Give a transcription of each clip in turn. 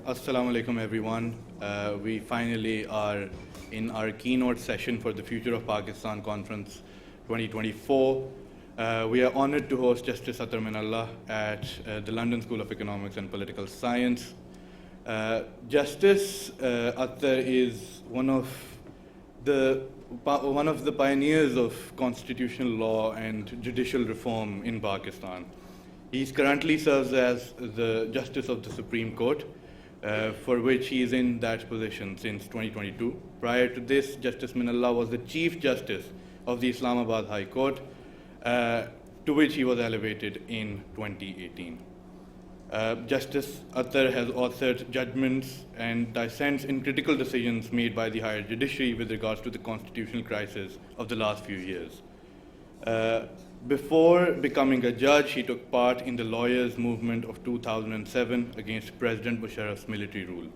Assalamu alaikum, everyone. We finally are in our keynote session for the Future of Pakistan Conference 2024. We are honored to host Justice Athar Minallah at the London School of Economics and Political Science. Justice Athar is one of the pioneers of constitutional law and judicial reform in Pakistan. He currently serves as the Justice of the Supreme Court, for which he is in that position since 2022. Prior to this, Justice Minallah was the Chief Justice of the Islamabad High Court, to which he was elevated in 2018. Justice Athar has authored judgments and dissents in critical decisions made by the higher judiciary with regards to the constitutional crisis of the last few years. Before becoming a judge, he took part in the lawyers' movement of 2007 against President Musharraf's military rule.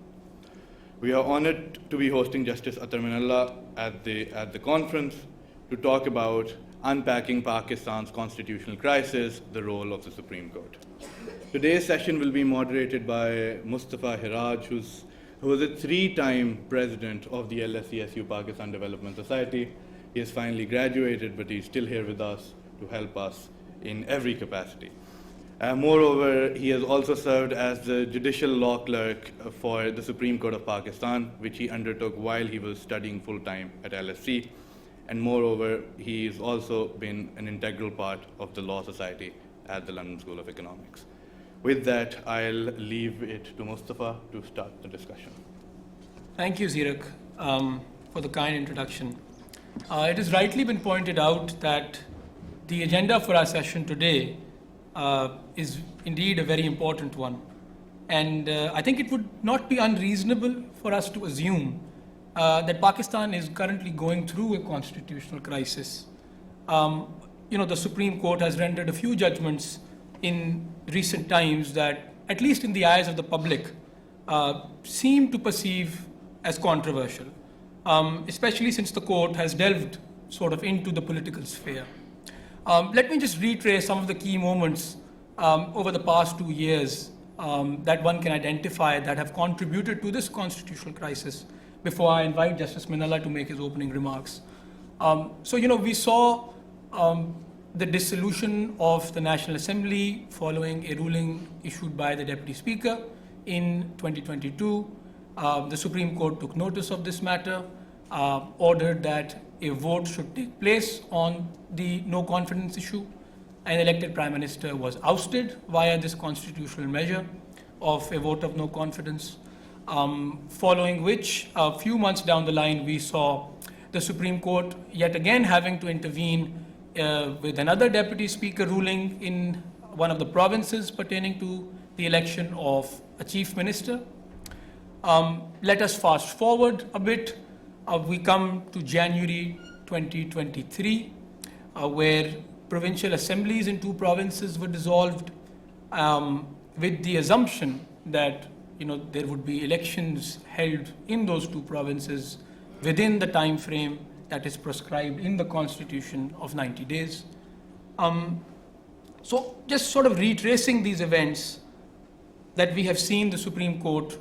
We are honored to be hosting Justice Athar Minallah at the conference to talk about unpacking Pakistan's constitutional crisis, the role of the Supreme Court. Today's session will be moderated by Mustafa Hiraj, who was a 3-time president of the LSESU Pakistan Development Society. He has finally graduated, but he's still here with us to help us in every capacity. Moreover, he has also served as the judicial law clerk for the Supreme Court of Pakistan, which he undertook while he was studying full-time at LSE. And moreover, he's also been an integral part of the Law Society at the London School of Economics. With that, I'll leave it to Mustafa to start the discussion. Thank you, Zeerak, for the kind introduction. It has rightly been pointed out that the agenda for our session today is indeed a very important one. And I think it would not be unreasonable for us to assume that Pakistan is currently going through a constitutional crisis. The Supreme Court has rendered a few judgments in recent times that, at least in the eyes of the public, seem to perceive as controversial, especially since the court has delved sort of into the political sphere. Let me just retrace some of the key moments over the past 2 years that one can identify that have contributed to this constitutional crisis before I invite Justice Minallah to make his opening remarks. We saw the dissolution of the National Assembly following a ruling issued by the Deputy Speaker in 2022. The Supreme Court took notice of this matter, ordered that a vote should take place on the no confidence issue. An elected Prime Minister was ousted via this constitutional measure of a vote of no confidence, following which, a few months down the line, we saw the Supreme Court yet again having to intervene with another Deputy Speaker ruling in one of the provinces pertaining to the election of a Chief Minister. Let us fast forward a bit. We come to January 2023, where provincial assemblies in 2 provinces were dissolved with the assumption that there would be elections held in those 2 provinces within the time frame that is prescribed in the Constitution of 90 days. So just sort of retracing these events that we have seen the Supreme Court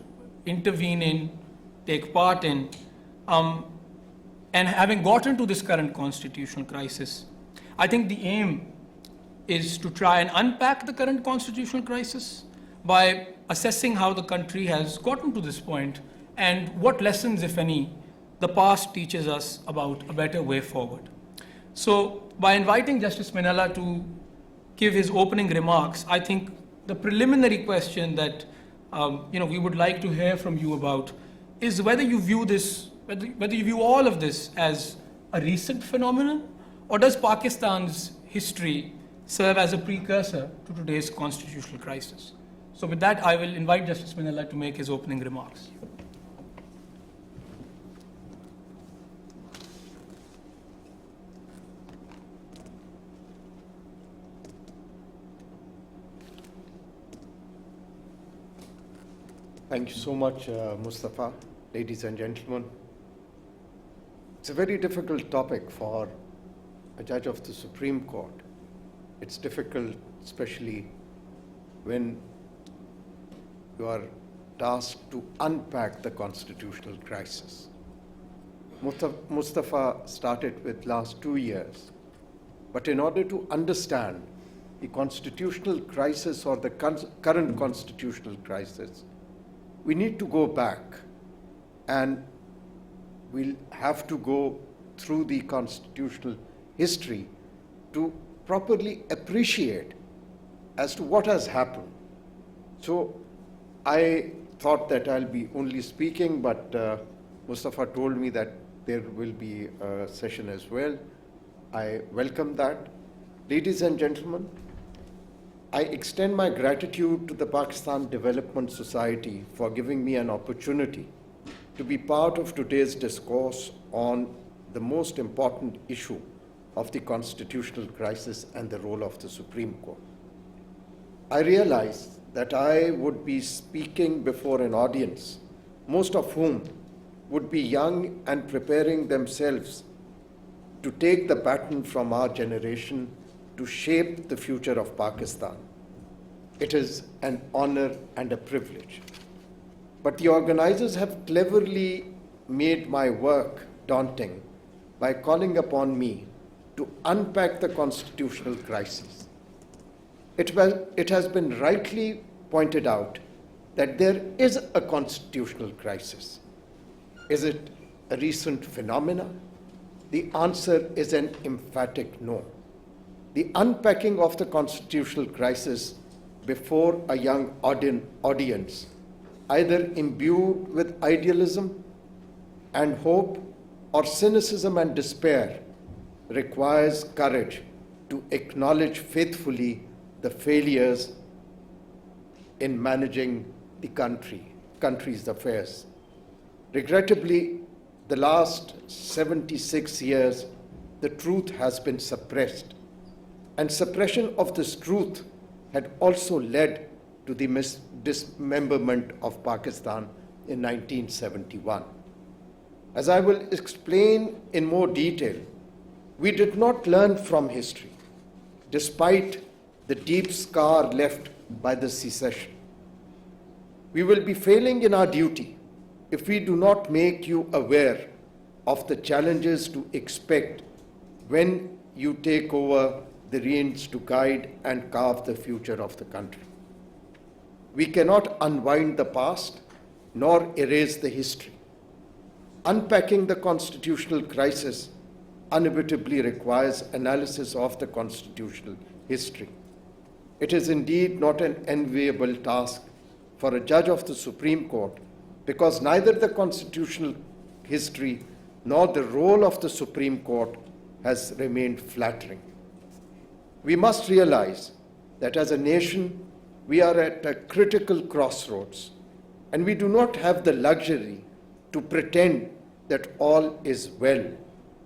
intervene in, take part in, and having gotten to this current constitutional crisis, I think the aim is to try and unpack the current constitutional crisis by assessing how the country has gotten to this point and what lessons, if any, the past teaches us about a better way forward. So by inviting Justice Minallah to give his opening remarks, I think the preliminary question that we would like to hear from you about is whether you view this, whether you view all of this as a recent phenomenon, or does Pakistan's history serve as a precursor to today's constitutional crisis? So with that, I will invite Justice Minallah to make his opening remarks. Thank you so much, Mustafa. Ladies and gentlemen, it's a very difficult topic for a judge of the Supreme Court. It's difficult, especially when you are tasked to unpack the constitutional crisis. Mustafa started with last 2 years, but in order to understand the constitutional crisis or the current constitutional crisis, we need to go back, and we'll have to go through the constitutional history to properly appreciate as to what has happened. So I thought that I'll be only speaking, but Mustafa told me that there will be a session as well. I welcome that. Ladies and gentlemen, I extend my gratitude to the Pakistan Development Society for giving me an opportunity to be part of today's discourse on the most important issue of the constitutional crisis and the role of the Supreme Court. I realized that I would be speaking before an audience, most of whom would be young and preparing themselves to take the baton from our generation to shape the future of Pakistan. It is an honor and a privilege. But the organizers have cleverly made my work daunting by calling upon me to unpack the constitutional crisis. It has been rightly pointed out that there is a constitutional crisis. Is it a recent phenomenon? The answer is an emphatic no. The unpacking of the constitutional crisis before a young audience, either imbued with idealism and hope or cynicism and despair, requires courage to acknowledge faithfully the failures in managing the country's affairs. Regrettably, the last 76 years, the truth has been suppressed, and suppression of this truth had also led to the dismemberment of Pakistan in 1971. As I will explain in more detail, we did not learn from history, despite the deep scar left by the secession. We will be failing in our duty if we do not make you aware of the challenges to expect when you take over the reins to guide and carve the future of the country. We cannot unwind the past nor erase the history. Unpacking the constitutional crisis inevitably requires analysis of the constitutional history. It is indeed not an enviable task for a judge of the Supreme Court, because neither the constitutional history nor the role of the Supreme Court has remained flattering. We must realize that as a nation, we are at a critical crossroads, and we do not have the luxury to pretend that all is well,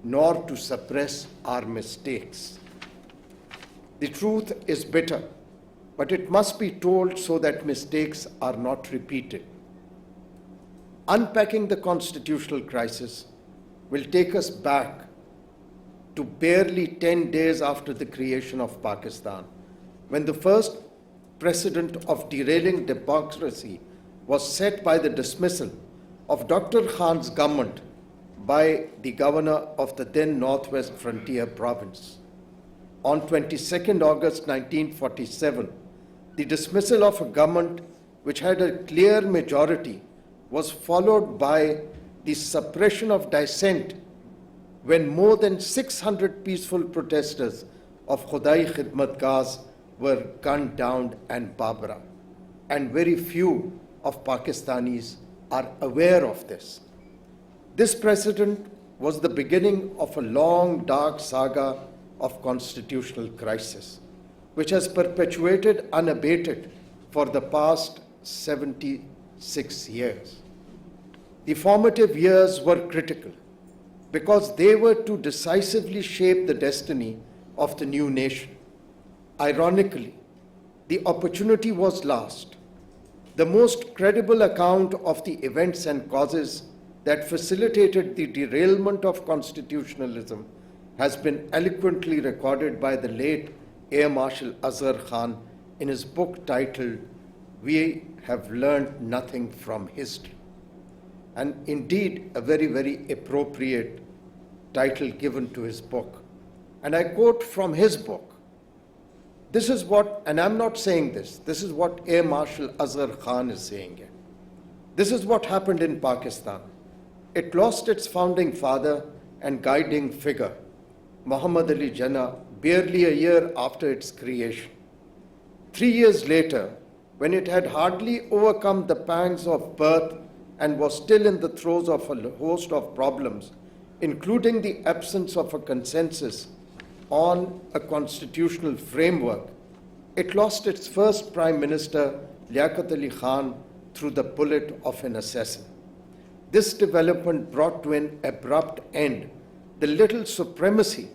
nor to suppress our mistakes. The truth is bitter, but it must be told so that mistakes are not repeated. Unpacking the constitutional crisis will take us back to barely 10 days after the creation of Pakistan, when the first precedent of derailing democracy was set by the dismissal of Dr. Khan's government by the governor of the then Northwest Frontier Province. On 22nd August 1947, the dismissal of a government which had a clear majority was followed by the suppression of dissent when more than 600 peaceful protesters of Khudai Khidmatgars were gunned down in Babra, and very few of Pakistanis are aware of this. This precedent was the beginning of a long, dark saga of constitutional crisis, which has perpetuated unabated for the past 76 years. The formative years were critical because they were to decisively shape the destiny of the new nation. Ironically, the opportunity was lost. The most credible account of the events and causes that facilitated the derailment of constitutionalism has been eloquently recorded by the late Air Marshal Athar Khan in his book titled we have learned nothing from history. And indeed, a very, very appropriate title given to his book. And I quote from his book. This is what, and I'm not saying this is what Air Marshal Azhar Khan is saying here. This is what happened in Pakistan. It lost its founding father and guiding figure, Muhammad Ali Jinnah, barely a year after its creation. 3 years later, when it had hardly overcome the pangs of birth and was still in the throes of a host of problems, including the absence of a consensus on a constitutional framework, it lost its first Prime Minister, Liaquat Ali Khan, through the bullet of an assassin. This development brought to an abrupt end the little supremacy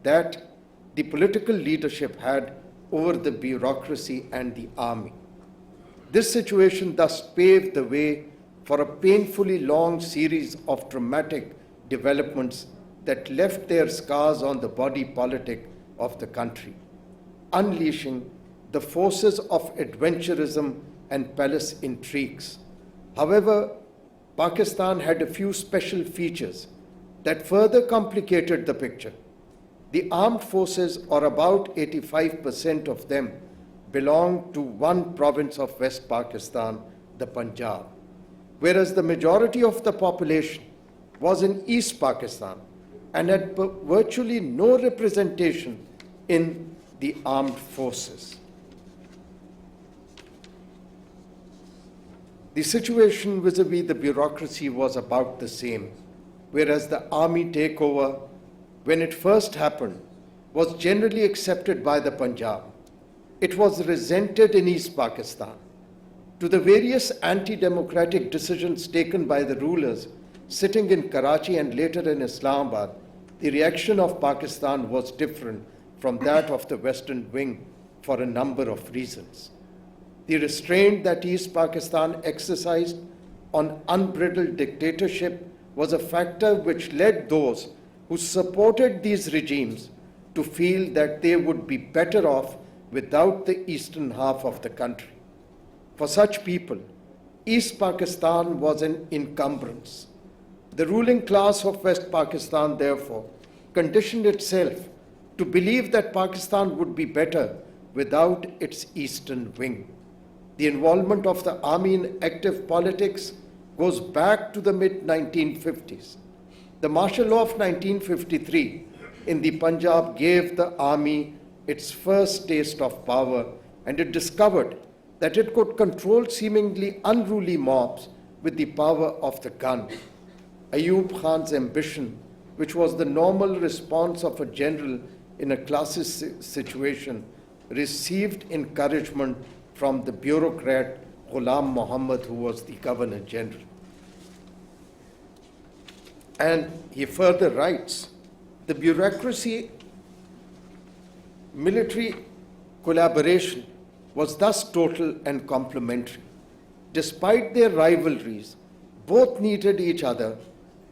that the political leadership had over the bureaucracy and the army. This situation thus paved the way for a painfully long series of dramatic developments that left their scars on the body politic of the country, unleashing the forces of adventurism and palace intrigues. However, Pakistan had a few special features that further complicated the picture. The armed forces, or about 85% of them, belonged to one province of West Pakistan, the Punjab, whereas the majority of the population was in East Pakistan and had virtually no representation in the armed forces. The situation vis-a-vis the bureaucracy was about the same, whereas the army takeover, when it first happened, was generally accepted by the Punjab. It was resented in East Pakistan. To the various anti-democratic decisions taken by the rulers sitting in Karachi and later in Islamabad, the reaction of Pakistan was different from that of the Western wing for a number of reasons. The restraint that East Pakistan exercised on unbridled dictatorship was a factor which led those who supported these regimes to feel that they would be better off without the eastern half of the country. For such people, East Pakistan was an encumbrance. The ruling class of West Pakistan, therefore, conditioned itself to believe that Pakistan would be better without its eastern wing. The involvement of the army in active politics goes back to the mid-1950s. The martial law of 1953 in the Punjab gave the army its first taste of power, and it discovered that it could control seemingly unruly mobs with the power of the gun. Ayub Khan's ambition, which was the normal response of a general in a crisis situation, received encouragement from the bureaucrat Ghulam Muhammad, who was the Governor General. And he further writes, the bureaucracy military collaboration was thus total and complementary. Despite their rivalries, both needed each other.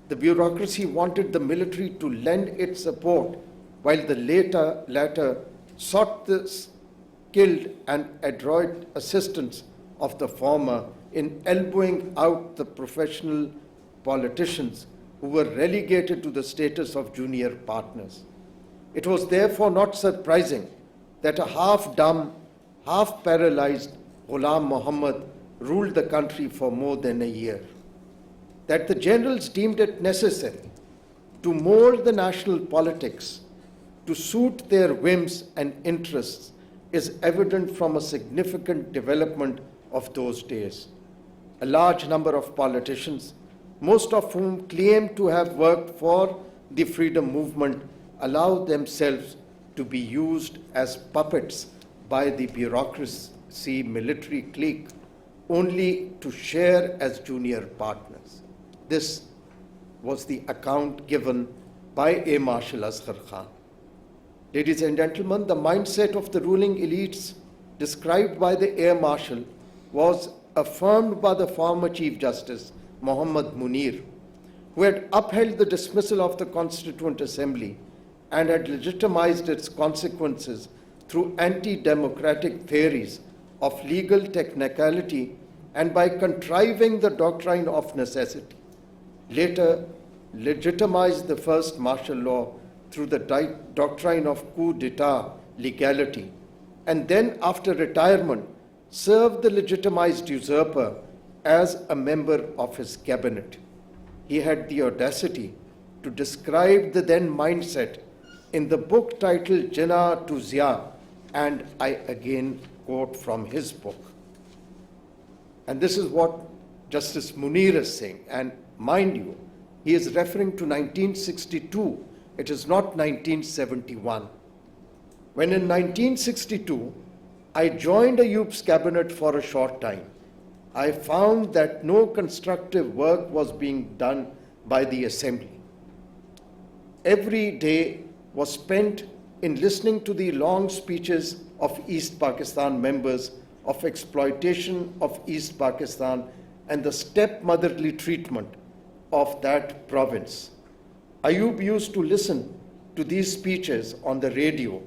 The bureaucracy wanted the military to lend its support, while the latter sought the skilled and adroit assistance of the former in elbowing out the professional politicians who were relegated to the status of junior partners. It was therefore not surprising that a half-dumb, half-paralyzed Ghulam Muhammad ruled the country for more than a year. That the generals deemed it necessary to mold the national politics to suit their whims and interests is evident from a significant development of those days. A large number of politicians, most of whom claim to have worked for the freedom movement, allow themselves to be used as puppets by the bureaucracy military clique only to share as junior partners. This was the account given by Air Marshal Azhar Khan. Ladies and gentlemen, the mindset of the ruling elites described by the Air Marshal was affirmed by the former Chief Justice, Muhammad Munir, who had upheld the dismissal of the Constituent Assembly and had legitimized its consequences through anti-democratic theories of legal technicality and by contriving the doctrine of necessity, later legitimized the first martial law through the doctrine of coup d'etat legality, and then after retirement served the legitimized usurper as a member of his cabinet. He had the audacity to describe the then mindset in the book titled Jinnah to Zia, and I again quote from his book. And this is what Justice Munir is saying. And mind you, he is referring to 1962. It is not 1971. When in 1962, I joined Ayub's cabinet for a short time, I found that no constructive work was being done by the Assembly. Every day was spent in listening to the long speeches of East Pakistan members of exploitation of East Pakistan and the stepmotherly treatment of that province. Ayub used to listen to these speeches on the radio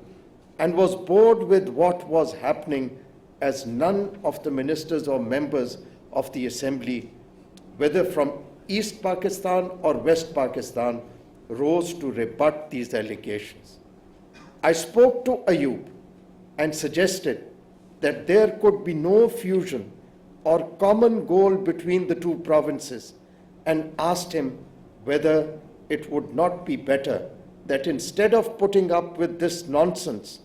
and was bored with what was happening, as none of the ministers or members of the Assembly, whether from East Pakistan or West Pakistan, rose to rebut these allegations. I spoke to Ayub and suggested that there could be no fusion or common goal between the two provinces, and asked him whether it would not be better that instead of putting up with this nonsense,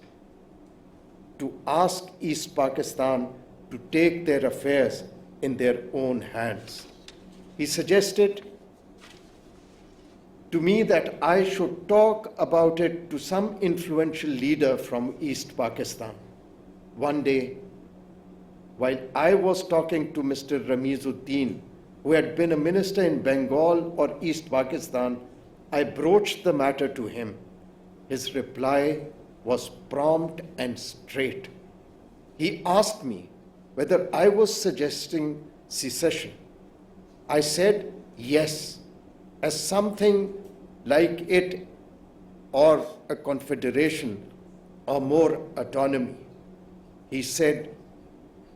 to ask East Pakistan to take their affairs in their own hands. He suggested to me that I should talk about it to some influential leader from East Pakistan. One day, while I was talking to Mr. Ramizuddin, who had been a minister in Bengal or East Pakistan, I broached the matter to him. His reply was prompt and straight. He asked me whether I was suggesting secession. I said yes, as something like it or a confederation or more autonomy. He said,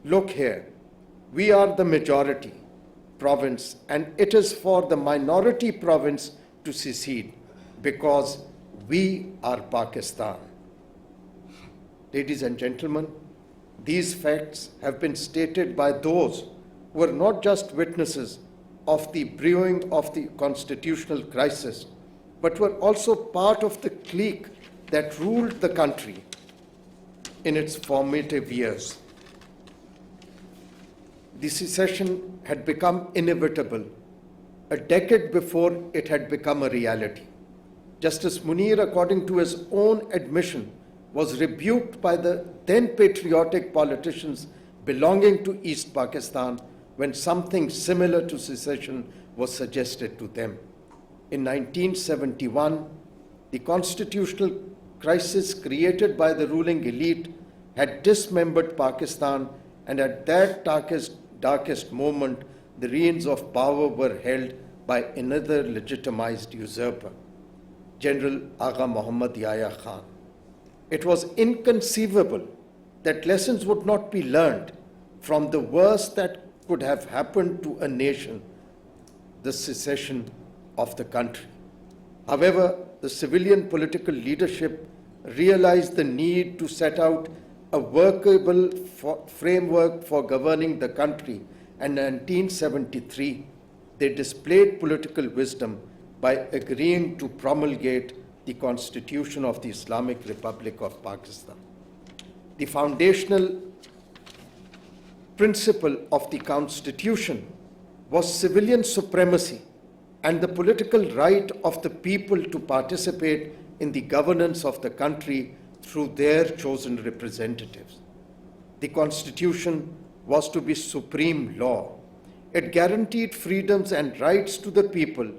look here, we are the majority province and it is for the minority province to secede because we are Pakistan. Ladies and gentlemen, these facts have been stated by those who were not just witnesses of the brewing of the constitutional crisis, but were also part of the clique that ruled the country in its formative years. The secession had become inevitable a decade before it had become a reality. Justice Munir, according to his own admission, was rebuked by the then patriotic politicians belonging to East Pakistan when something similar to secession was suggested to them. In 1971, the constitutional crisis created by the ruling elite had dismembered Pakistan, and at that darkest moment, the reins of power were held by another legitimized usurper, General Agha Muhammad Yahya Khan. It was inconceivable that lessons would not be learned from the worst that could have happened to a nation, the secession of the country. However, the civilian political leadership realized the need to set out a workable framework for governing the country, and in 1973, they displayed political wisdom by agreeing to promulgate the Constitution of the Islamic Republic of Pakistan. The foundational principle of the Constitution was civilian supremacy and the political right of the people to participate in the governance of the country through their chosen representatives. The Constitution was to be supreme law. It guaranteed freedoms and rights to the people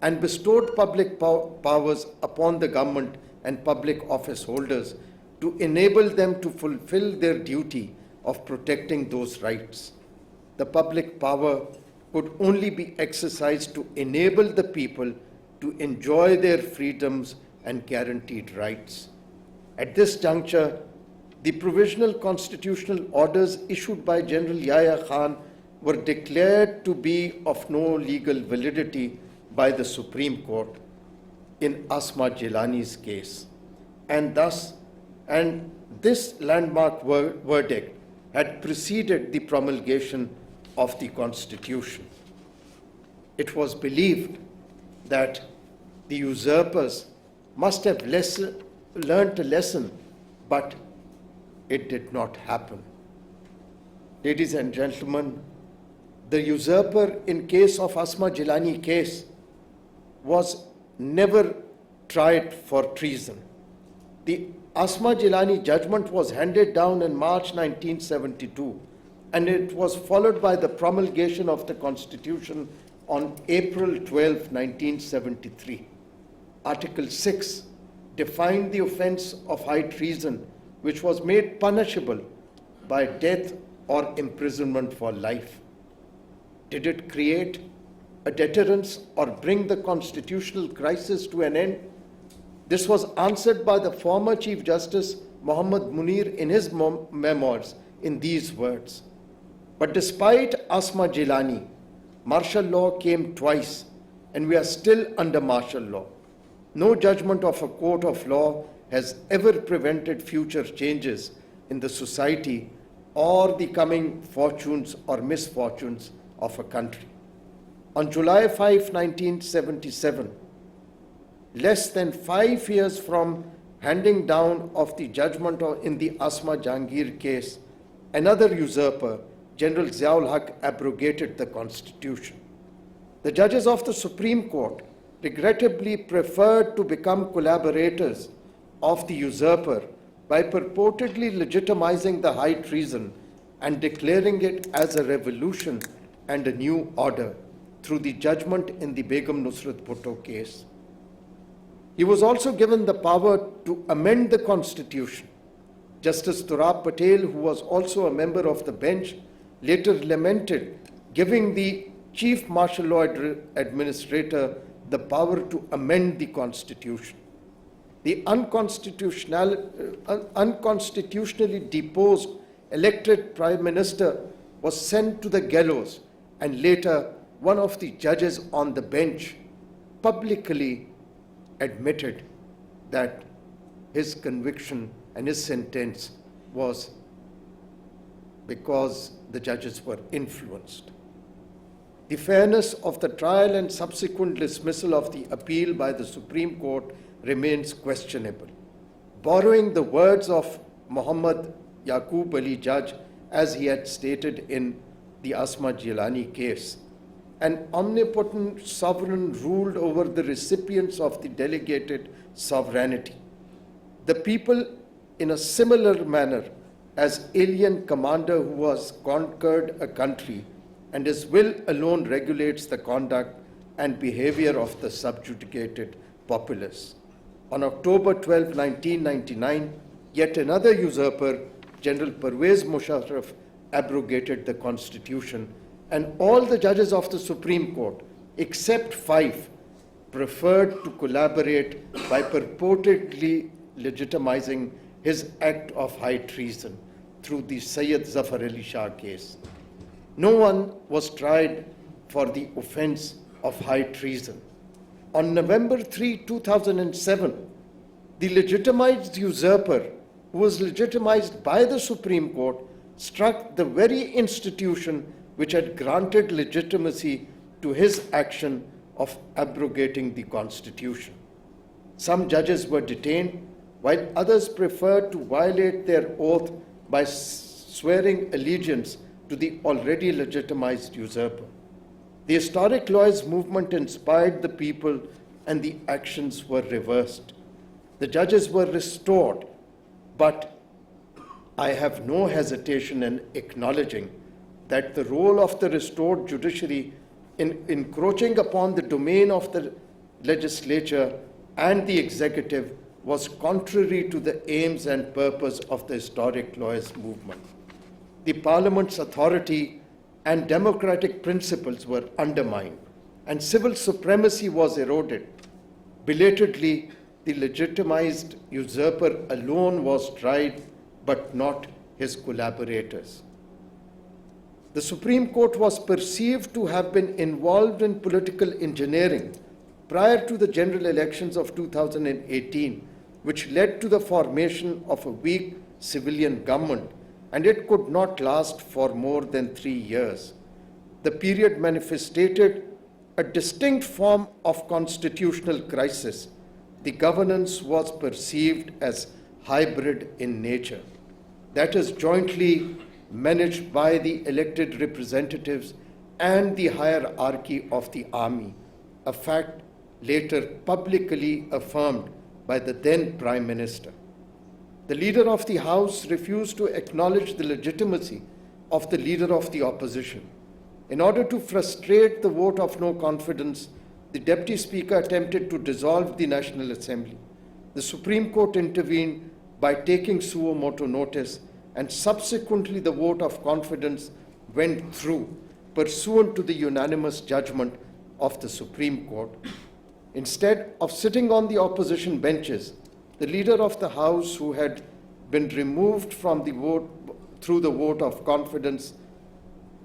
and bestowed public powers upon the government and public office holders to enable them to fulfill their duty of protecting those rights. The public power could only be exercised to enable the people to enjoy their freedoms and guaranteed rights. At this juncture, The provisional constitutional orders issued by General Yahya Khan were declared to be of no legal validity by the Supreme Court in Asma Jilani's case. And this landmark verdict had preceded the promulgation of the Constitution. It was believed that the usurpers must have learnt a lesson, but it did not happen. Ladies and gentlemen, the usurper in case of Asma Jilani case was never tried for treason. The Asma Jilani judgment was handed down in March 1972, and it was followed by the promulgation of the Constitution on April 12, 1973. Article 6 defined the offense of high treason, which was made punishable by death or imprisonment for life. Did it create a deterrence or bring the constitutional crisis to an end? This was answered by the former Chief Justice Muhammad Munir in his memoirs in these words: "But despite Asma Jilani, martial law came twice, and we are still under martial law. No judgment of a court of law has ever prevented future changes in the society or the coming fortunes or misfortunes of a country." On July 5, 1977, less than 5 years from handing down of the judgment in the Asma Jahangir case, another usurper, General Ziaul Haq, abrogated the Constitution. The judges of the Supreme Court regrettably preferred to become collaborators of the usurper by purportedly legitimizing the high treason and declaring it as a revolution and a new order through the judgment in the Begum Nusrat Bhutto case. He was also given the power to amend the Constitution. Justice Turab Patel, who was also a member of the bench, later lamented giving the Chief Martial Law Administrator the power to amend the Constitution. The unconstitutionally deposed elected Prime Minister was sent to the gallows, and later one of the judges on the bench publicly admitted that his conviction and his sentence was because the judges were influenced. The fairness of the trial and subsequent dismissal of the appeal by the Supreme Court remains questionable. Borrowing the words of Muhammad Yaqub Ali Judge, as he had stated in the Asma Jilani case, an omnipotent sovereign ruled over the recipients of the delegated sovereignty. The people, in a similar manner as alien commander who has conquered a country, and his will alone regulates the conduct and behavior of the subjugated populace. On October 12, 1999, yet another usurper, General Pervez Musharraf, abrogated the Constitution, and all the judges of the Supreme Court, except 5, preferred to collaborate by purportedly legitimizing his act of high treason through the Sayyid Zafar Ali Shah case. No one was tried for the offense of high treason. On November 3, 2007, the legitimized usurper, who was legitimized by the Supreme Court, struck the very institution which had granted legitimacy to his action of abrogating the Constitution. Some judges were detained, while others preferred to violate their oath by swearing allegiance to the already legitimized usurper. The historic lawyers' movement inspired the people, and the actions were reversed. The judges were restored, but I have no hesitation in acknowledging that the role of the restored judiciary in encroaching upon the domain of the legislature and the executive was contrary to the aims and purpose of the historic lawyers' movement. The Parliament's authority and democratic principles were undermined, and civil supremacy was eroded. Belatedly, the legitimized usurper alone was tried but not his collaborators. The Supreme Court was perceived to have been involved in political engineering prior to the general elections of 2018, which led to the formation of a weak civilian government, and it could not last for more than 3 years. The period manifested a distinct form of constitutional crisis. The governance was perceived as hybrid in nature, that is, jointly managed by the elected representatives and the hierarchy of the army, a fact later publicly affirmed by the then Prime Minister. The Leader of the House refused to acknowledge the legitimacy of the Leader of the Opposition. In order to frustrate the vote of no confidence, the Deputy Speaker attempted to dissolve the National Assembly. The Supreme Court intervened by taking suo motu notice, and subsequently the vote of confidence went through, pursuant to the unanimous judgment of the Supreme Court. Instead of sitting on the opposition benches, the Leader of the House, who had been removed from the vote through the vote of confidence,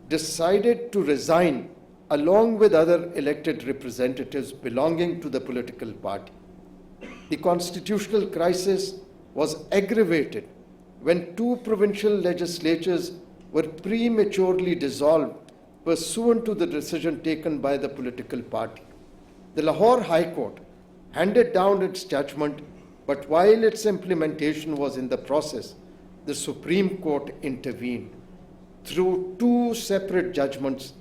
decided to resign along with other elected representatives belonging to the political party. The constitutional crisis was aggravated when 2 provincial legislatures were prematurely dissolved pursuant to the decision taken by the political party. The Lahore High Court handed down its judgment, but while its implementation was in the process, the Supreme Court intervened. Through 2 separate judgments,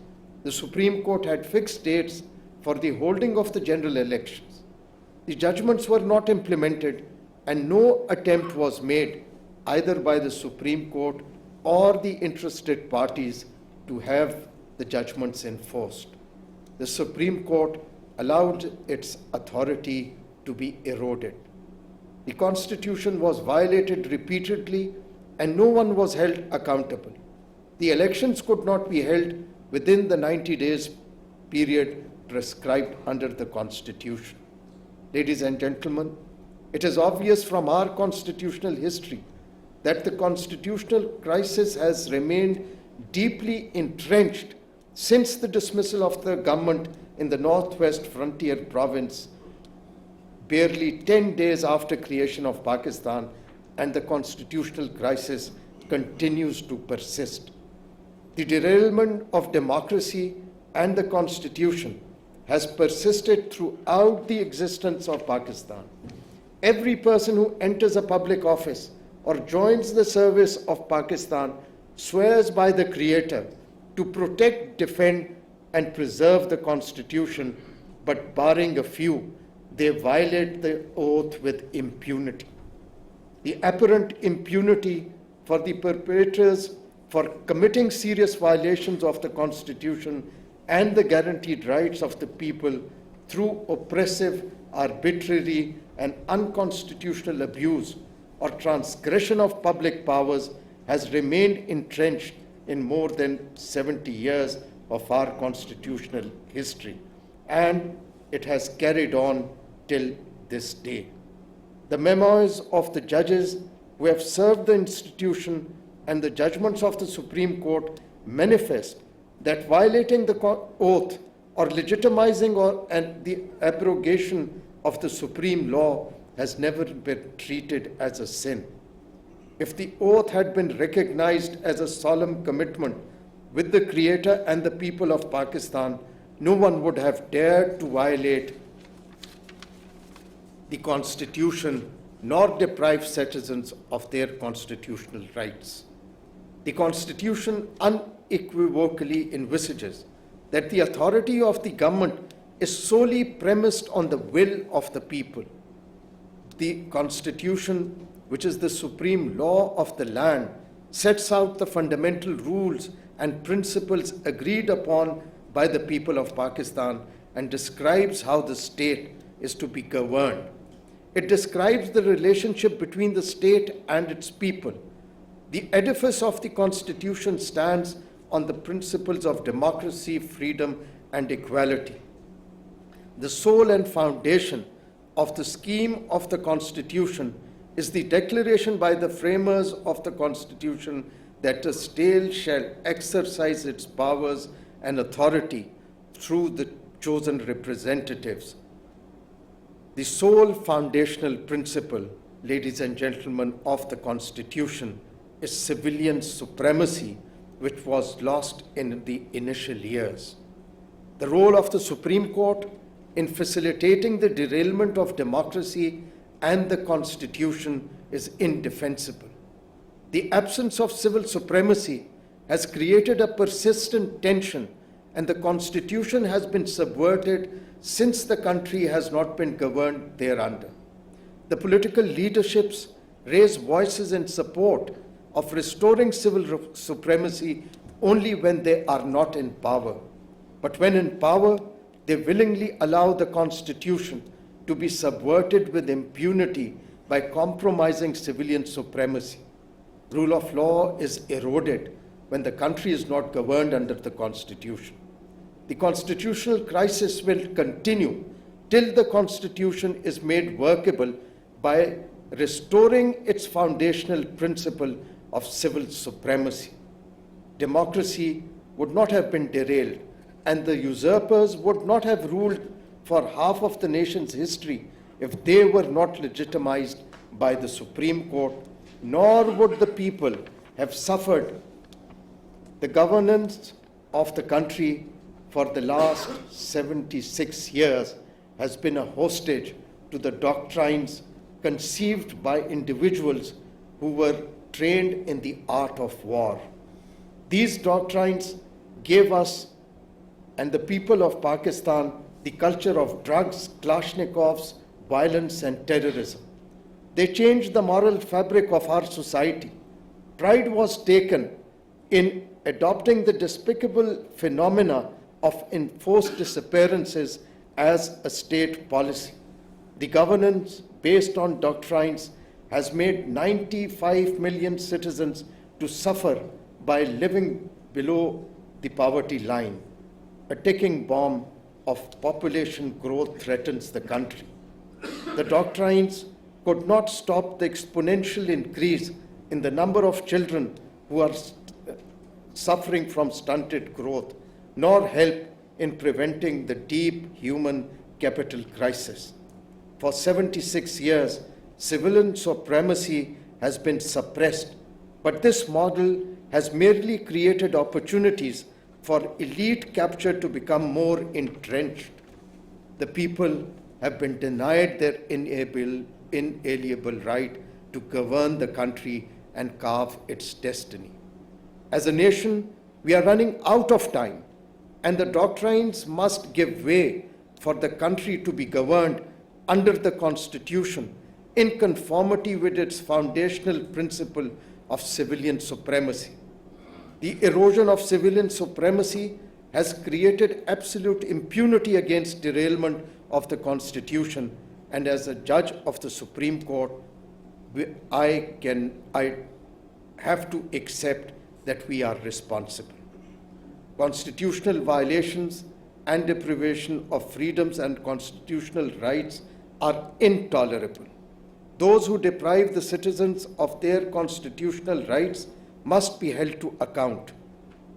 the Supreme Court had fixed dates for the holding of the general elections. The judgments were not implemented, and no attempt was made either by the Supreme Court or the interested parties to have the judgments enforced. The Supreme Court allowed its authority to be eroded. The Constitution was violated repeatedly, and no one was held accountable. The elections could not be held within the 90 days period prescribed under the Constitution. Ladies and gentlemen, it is obvious from our constitutional history that the constitutional crisis has remained deeply entrenched since the dismissal of the government in the Northwest Frontier Province, barely 10 days after creation of Pakistan, and the constitutional crisis continues to persist. The derailment of democracy and the Constitution has persisted throughout the existence of Pakistan. Every person who enters a public office or joins the service of Pakistan swears by the Creator to protect, defend, and preserve the Constitution, but barring a few, they violate the oath with impunity. The apparent impunity for the perpetrators for committing serious violations of the Constitution and the guaranteed rights of the people through oppressive, arbitrary, and unconstitutional abuse or transgression of public powers has remained entrenched in more than 70 years of our constitutional history, and it has carried on till this day. The memoirs of the judges who have served the institution and the judgments of the Supreme Court manifest that violating the oath or legitimizing and the abrogation of the supreme law has never been treated as a sin. If the oath had been recognized as a solemn commitment with the Creator and the people of Pakistan, no one would have dared to violate the Constitution nor deprive citizens of their constitutional rights. The Constitution unequivocally envisages that the authority of the government is solely premised on the will of the people. The Constitution, which is the supreme law of the land, sets out the fundamental rules and principles agreed upon by the people of Pakistan and describes how the state is to be governed. It describes the relationship between the state and its people. The edifice of the Constitution stands on the principles of democracy, freedom, and equality. The soul and foundation of the scheme of the Constitution is the declaration by the framers of the Constitution that a state shall exercise its powers and authority through the chosen representatives. The sole foundational principle, ladies and gentlemen, of the Constitution is civilian supremacy, which was lost in the initial years. The role of the Supreme Court in facilitating the derailment of democracy and the Constitution is indefensible. The absence of civil supremacy has created a persistent tension, and the Constitution has been subverted since the country has not been governed thereunder. The political leaderships raise voices in support of restoring civil supremacy only when they are not in power. But when in power, they willingly allow the Constitution to be subverted with impunity by compromising civilian supremacy. Rule of law is eroded when the country is not governed under the Constitution. The constitutional crisis will continue till the Constitution is made workable by restoring its foundational principle of civil supremacy. Democracy would not have been derailed, and the usurpers would not have ruled for half of the nation's history if they were not legitimized by the Supreme Court, nor would the people have suffered. The governance of the country for the last 76 years has been a hostage to the doctrines conceived by individuals who were trained in the art of war. These doctrines gave us and the people of Pakistan the culture of drugs, Kalashnikovs, violence, and terrorism. They changed the moral fabric of our society. Pride was taken in adopting the despicable phenomena of enforced disappearances as a state policy. The governance based on doctrines has made 95 million citizens to suffer by living below the poverty line. A ticking bomb of population growth threatens the country. The doctrines could not stop the exponential increase in the number of children who are suffering from stunted growth, nor help in preventing the deep human capital crisis. For 76 years, civilian supremacy has been suppressed, but this model has merely created opportunities for elite capture to become more entrenched. The people have been denied their inalienable right to govern the country and carve its destiny. As a nation, we are running out of time, and the doctrines must give way for the country to be governed under the Constitution in conformity with its foundational principle of civilian supremacy. The erosion of civilian supremacy has created absolute impunity against derailment of the Constitution, and as a judge of the Supreme Court, I have to accept that we are responsible. Constitutional violations and deprivation of freedoms and constitutional rights are intolerable. Those who deprive the citizens of their constitutional rights must be held to account.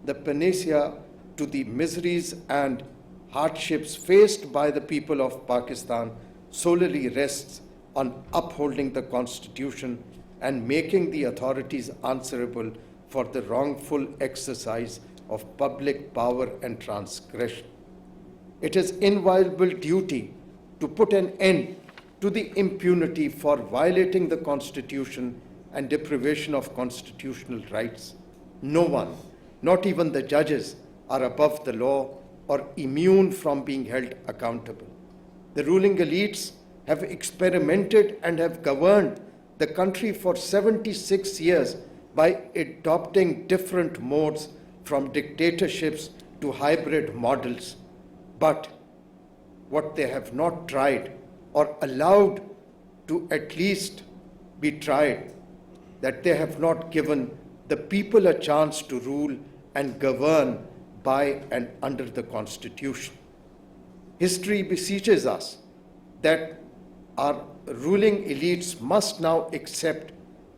The panacea to the miseries and hardships faced by the people of Pakistan solely rests on upholding the Constitution and making the authorities answerable for the wrongful exercise of public power and transgression. It is inviolable duty to put an end to the impunity for violating the Constitution and deprivation of constitutional rights. No one, not even the judges, are above the law or immune from being held accountable. The ruling elites have experimented and have governed the country for 76 years by adopting different modes from dictatorships to hybrid models. But what they have not tried or allowed to at least be tried, that they have not given the people a chance to rule and govern by and under the Constitution. History beseeches us that our ruling elites must now accept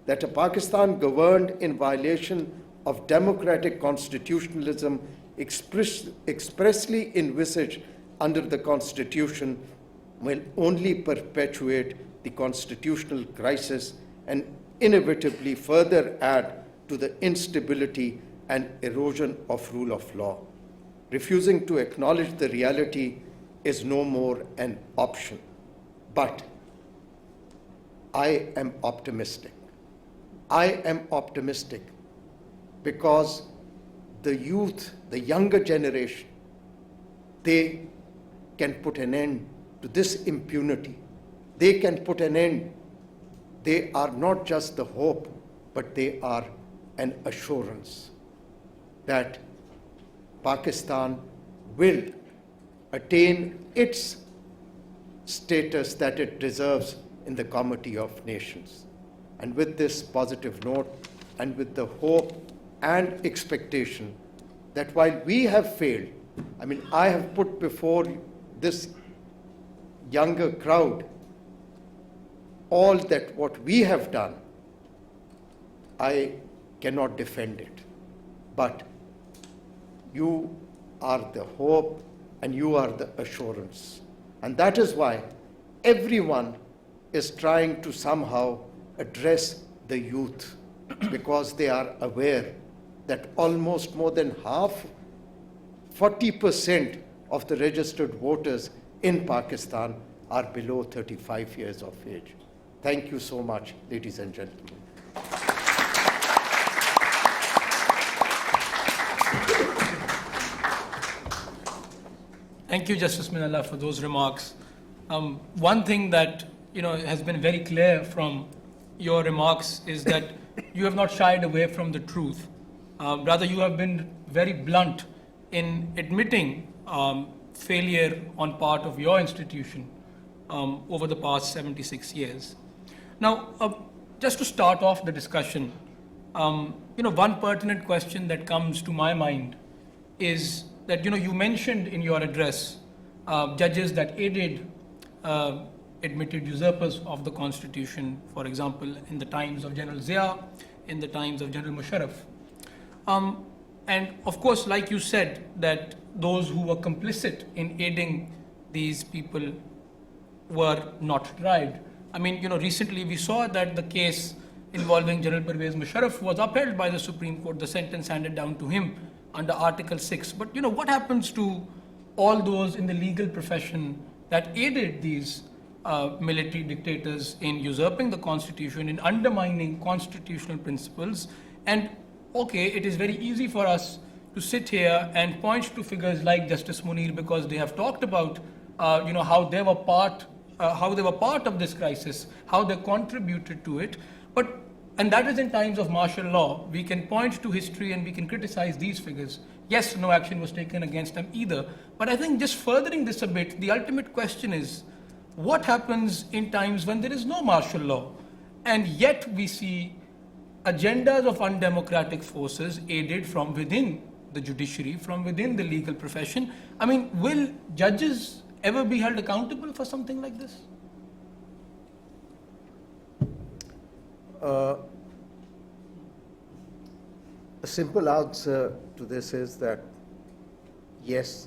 that a Pakistan governed in violation of democratic constitutionalism expressly envisaged under the Constitution will only perpetuate the constitutional crisis and inevitably further add to the instability and erosion of rule of law. Refusing to acknowledge the reality is no more an option. But I am optimistic. I am optimistic because the youth, the younger generation, they can put an end to this impunity. They can put an end. They are not just the hope, but they are an assurance that Pakistan will attain its status that it deserves in the comity of nations. And with this positive note, and with the hope and expectation that while we have failed, I have put before this younger crowd all that what we have done, I cannot defend it. But you are the hope and you are the assurance. And that is why everyone is trying to somehow address the youth, because they are aware that almost more than half, 40% of the registered voters in Pakistan are below 35 years of age. Thank you so much, ladies and gentlemen. Thank you, Justice Minallah, for those remarks. One thing that has been very clear from your remarks is that you have not shied away from the truth. Rather, you have been very blunt in admitting failure on part of your institution over the past 76 years. Now, just to start off the discussion, one pertinent question that comes to my mind is that you mentioned in your address judges that aided admitted usurpers of the Constitution, for example, in the times of General Zia, in the times of General Musharraf. And of course, like you said, that those who were complicit in aiding these people were not tried. Recently we saw that the case involving General Pervez Musharraf was upheld by the Supreme Court, the sentence handed down to him under Article 6. But what happens to all those in the legal profession that aided these military dictators in usurping the Constitution, in undermining constitutional principles? And okay, it is very easy for us to sit here and point to figures like Justice Munir, because they have talked about how they were part of this crisis, how they contributed to it. And that is in times of martial law. We can point to history and we can criticize these figures. Yes, no action was taken against them either. But I think just furthering this a bit, the ultimate question is, what happens in times when there is no martial law? And yet we see agendas of undemocratic forces aided from within the judiciary, from within the legal profession. Will judges ever be held accountable for something like this? A simple answer to this is that yes,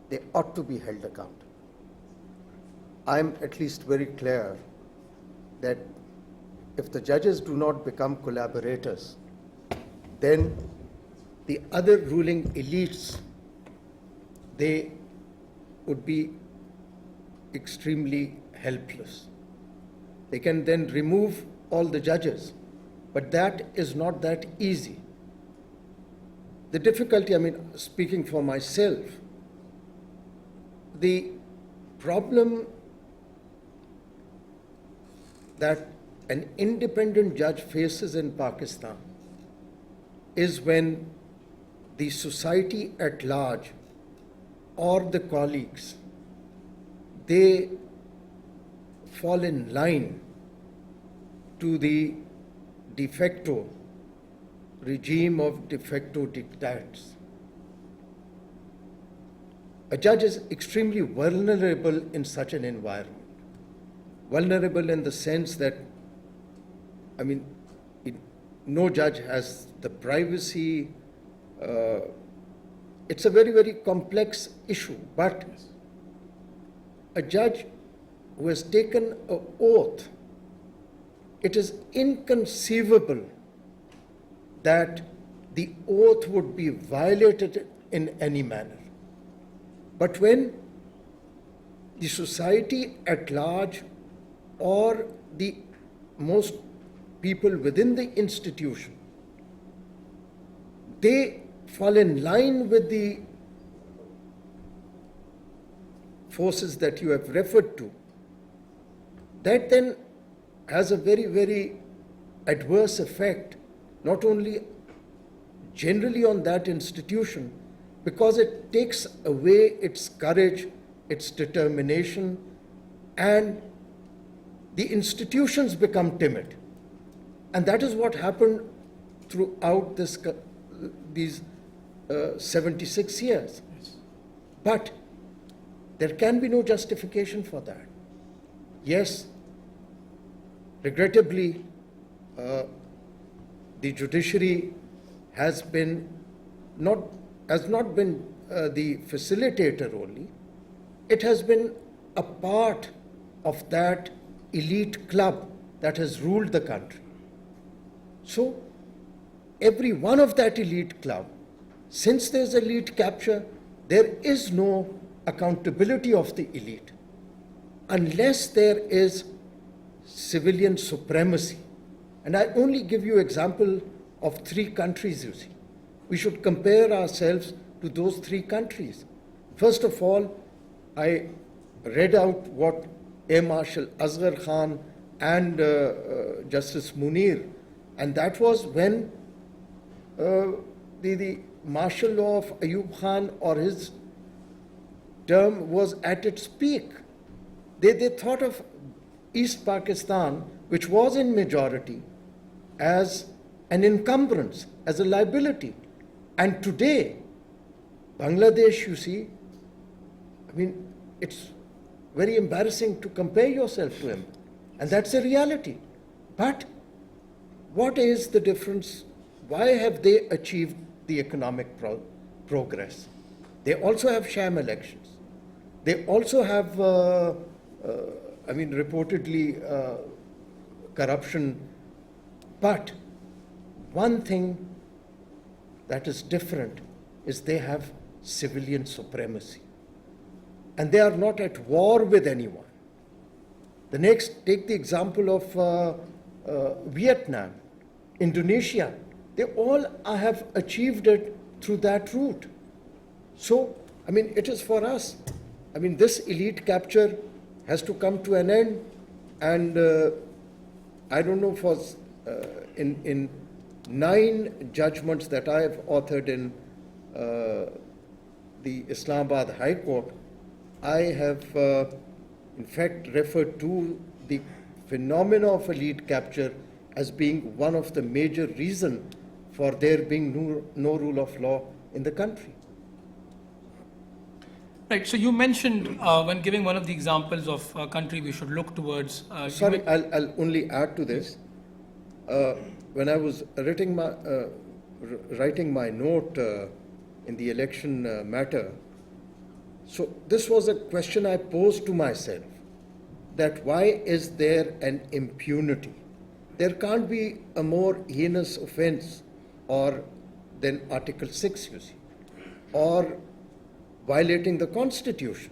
they ought to be held accountable. I'm at least very clear that if the judges do not become collaborators, then the other ruling elites, they would be extremely helpless. They can then remove all the judges, but that is not that easy. The difficulty, speaking for myself, the problem that an independent judge faces in Pakistan is when the society at large or the colleagues, they fall in line to the de facto regime of de facto dictats. A judge is extremely vulnerable in such an environment. vulnerable in the sense that, I mean, no judge has the privacy. It's a very, very complex issue. But a judge who has taken an oath, it is inconceivable that the oath would be violated in any manner. But when the society at large or the most people within the institution, they fall in line with the forces that you have referred to, that then has a very, very adverse effect, not only generally on that institution, because it takes away its courage, its determination, and the institutions become timid. And that is what happened throughout these 76 years. But there can be no justification for that. Yes, regrettably, the judiciary has not been the facilitator only. It has been a part of that elite club that has ruled the country. So, every one of that elite club, since there's elite capture, there is no accountability of the elite unless there is civilian supremacy. And I only give you example of 3 countries, you see. We should compare ourselves to those 3 countries. First of all, I read out what Air Marshal Asghar Khan and Justice Munir, and that was when the martial law of Ayub Khan or his term was at its peak. They thought of East Pakistan, which was in majority, as an encumbrance, as a liability. And today, Bangladesh, you see, I mean, it's very embarrassing to compare yourself to him. And that's a reality. But what is the difference? Why have they achieved the economic progress? They also have sham elections. They also have, reportedly corruption. But one thing that is different is they have civilian supremacy. And they are not at war with anyone. The next, take the example of Vietnam, Indonesia. They all have achieved it through that route. So, I mean, it is for us. I mean, this elite capture has to come to an end. And I don't know, in 9 judgments that I have authored in the Islamabad High Court, I have in fact referred to the phenomena of elite capture as being one of the major reasons for there being no rule of law in the country. Right, so you mentioned when giving one of the examples of a country we should look towards. Sorry, I'll only add to this. When I was writing my note in the election matter, so this was a question I posed to myself, that why is there an impunity? There can't be a more heinous offense than Article 6, you see, or violating the Constitution.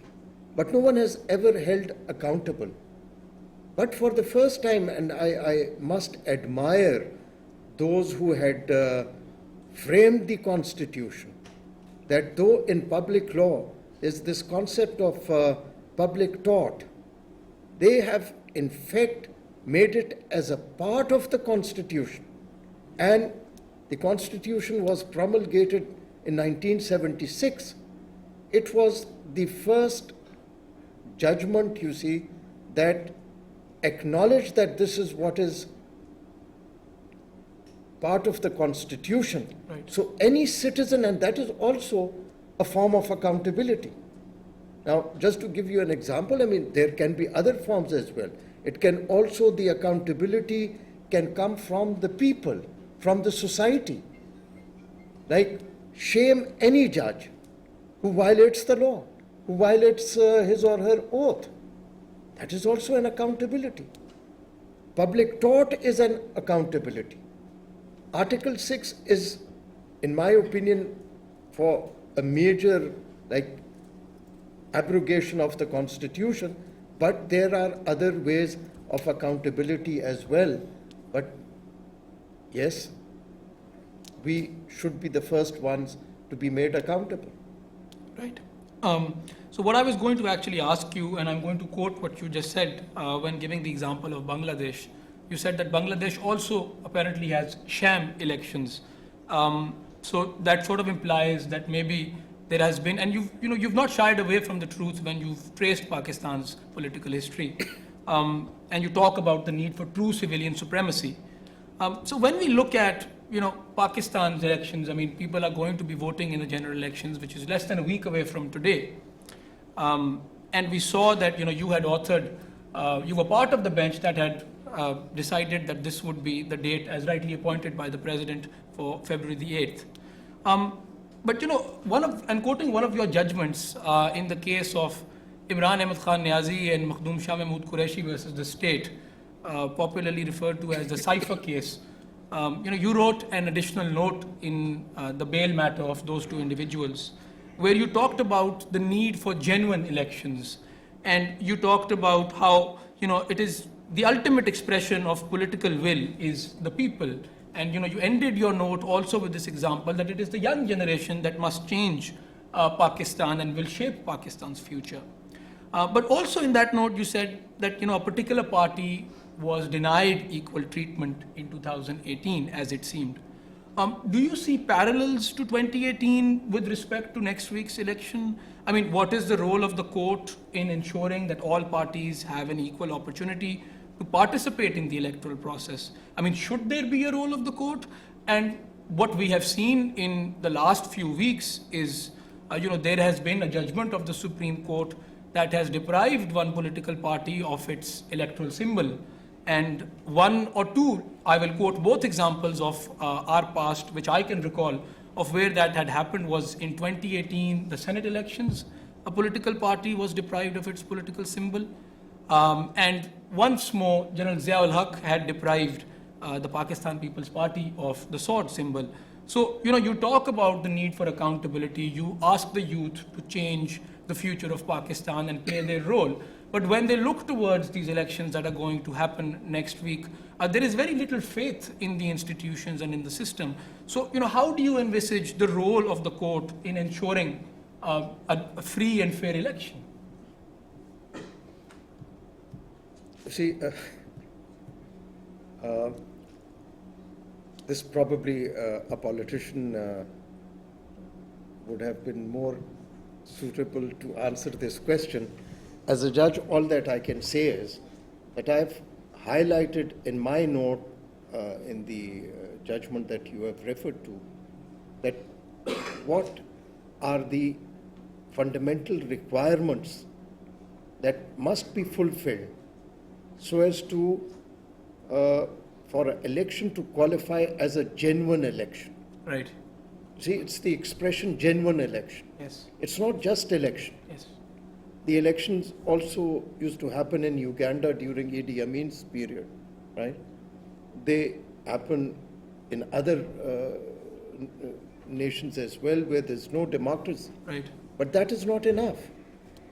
But no one has ever held accountable. But for the first time, and I must admire those who had framed the Constitution, that though in public law is this concept of public tort, they have in fact made it as a part of the Constitution. And the Constitution was promulgated in 1976. It was the first judgment, you see, that acknowledged that this is what is part of the Constitution. Right. So any citizen, and that is also a form of accountability. Now, just to give you an example, I mean, there can be other forms as well. It can also, the accountability can come from the people, from the society. Like, shame any judge who violates the law, who violates his or her oath. That is also an accountability. Public tort is an accountability. Article 6 is, in my opinion, for a major, like, abrogation of the Constitution, but there are other ways of accountability as well. But yes, we should be the first ones to be made accountable. Right. So what I was going to actually ask you, and I'm going to quote what you just said when giving the example of Bangladesh. You said that Bangladesh also apparently has sham elections. So that sort of implies that maybe there has been, and you've not shied away from the truth when you've traced Pakistan's political history, and you talk about the need for true civilian supremacy. So when we look at Pakistan's elections, I mean, people are going to be voting in the general elections, which is less than a week away from today. And we saw that you had authored, you were part of the bench that had decided that this would be the date as rightly appointed by the president for February the 8th. But and quoting one of your judgments in the case of Imran Ahmed Khan Niazi and Makhdoom Shah Mahmood Qureshi versus the state, popularly referred to as the Cypher case, you wrote an additional note in the bail matter of those two individuals, where you talked about the need for genuine elections, and you talked about how it is the ultimate expression of political will is the people. And you ended your note also with this example that it is the young generation that must change Pakistan and will shape Pakistan's future. But also in that note, you said that a particular party was denied equal treatment in 2018, as it seemed. Do you see parallels to 2018 with respect to next week's election? I mean, what is the role of the court in ensuring that all parties have an equal opportunity to participate in the electoral process? I mean, should there be a role of the court? And what we have seen in the last few weeks is, there has been a judgment of the Supreme Court that has deprived one political party of its electoral symbol. And one or two, I will quote both examples of our past, which I can recall, of where that had happened was in 2018, the Senate elections, a political party was deprived of its political symbol. And once more, General Zia-ul Haq had deprived the Pakistan People's Party of the sword symbol. So, you talk about the need for accountability, you ask the youth to change the future of Pakistan and play their role. But when they look towards these elections that are going to happen next week, there is very little faith in the institutions and in the system. So, how do you envisage the role of the court in ensuring a free and fair election? See, this probably a politician would have been more suitable to answer this question. As a judge, all that I can say is that I've highlighted in my note in the judgment that you have referred to, that what are the fundamental requirements that must be fulfilled so as to, for an election to qualify as a genuine election. Right. See, it's the expression genuine election. Yes. It's not just election. Yes. The elections also used to happen in Uganda during Idi Amin's period, right? They happen in other nations as well where there's no democracy. Right. But that is not enough.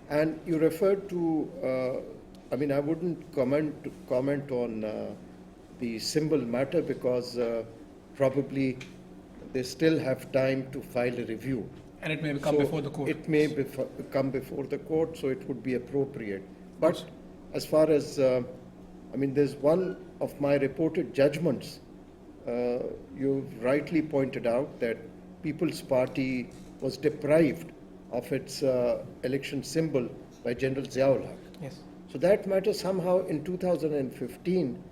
And you referred to, I wouldn't comment on the symbol matter because probably they still have time to file a review. And it may come before the court. It may come before the court, so it would be appropriate. But as far as, there's one of my reported judgments. You've rightly pointed out that People's Party was deprived of its election symbol by General Zia-ul Haq. Yes. So that matter somehow in 2015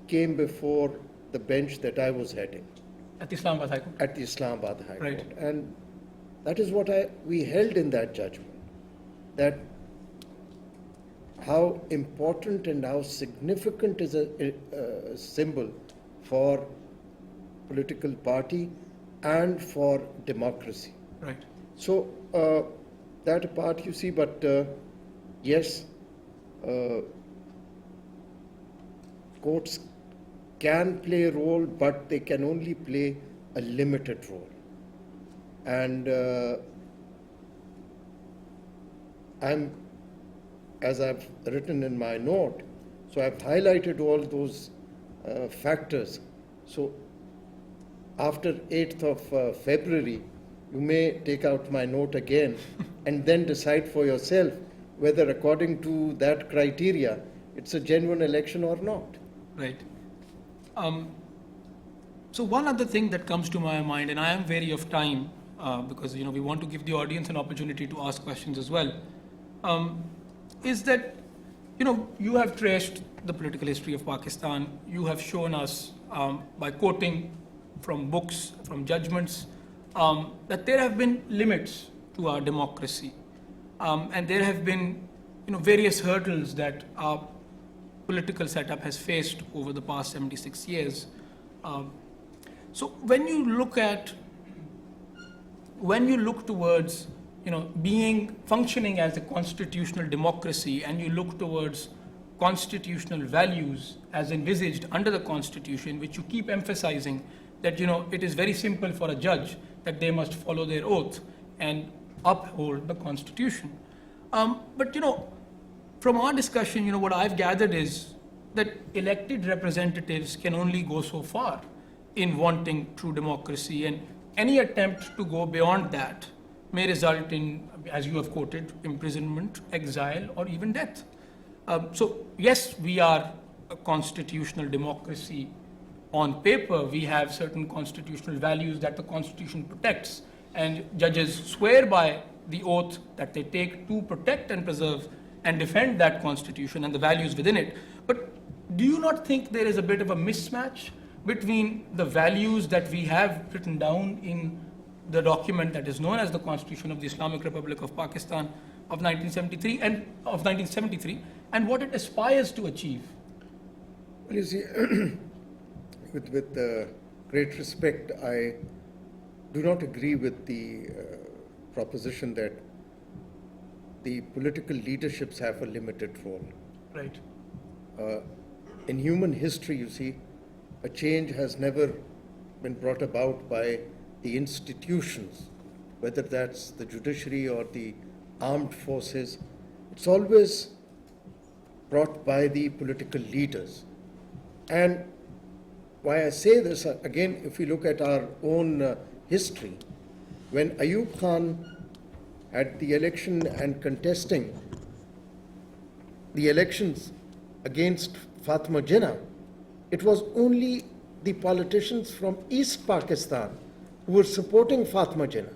came before the bench that I was heading. At the Islamabad High Court. At the Islamabad High Right. Court. And that is what we held in that judgment, that how important and how significant is a symbol for political party and for democracy. Right. So that apart, you see, but yes, courts can play a role, but they can only play a limited role. And as I've written in my note, so I've highlighted all those factors. So after 8th of February, you may take out my note again and then decide for yourself whether according to that criteria, it's a genuine election or not. Right. So one other thing that comes to my mind, and I am wary of time because we want to give the audience an opportunity to ask questions as well, is that you have traced the political history of Pakistan. You have shown us by quoting from books, from judgments, that there have been limits to our democracy, and there have been various hurdles that our political setup has faced over the past 76 years. So when you look towards functioning as a constitutional democracy, and you look towards constitutional values as envisaged under the Constitution, which you keep emphasizing that it is very simple for a judge that they must follow their oath and uphold the Constitution. But from our discussion, what I've gathered is that elected representatives can only go so far in wanting true democracy, and any attempt to go beyond that may result in, as you have quoted, imprisonment, exile, or even death. So yes, we are a constitutional democracy on paper. We have certain constitutional values that the Constitution protects, and judges swear by the oath that they take to protect and preserve and defend that Constitution and the values within it. But do you not think there is a bit of a mismatch between the values that we have written down in the document that is known as the Constitution of the Islamic Republic of Pakistan of 1973 and what it aspires to achieve? Well, you see, with great respect, I do not agree with the proposition that the political leaderships have a limited role. Right. In human history, you see, a change has never been brought about by the institutions, whether that's the judiciary or the armed forces. It's always brought by the political leaders. And why I say this, again, if we look at our own history, when Ayub Khan had the election and contesting the elections against Fatima Jinnah, it was only the politicians from East Pakistan who were supporting Fatima Jinnah.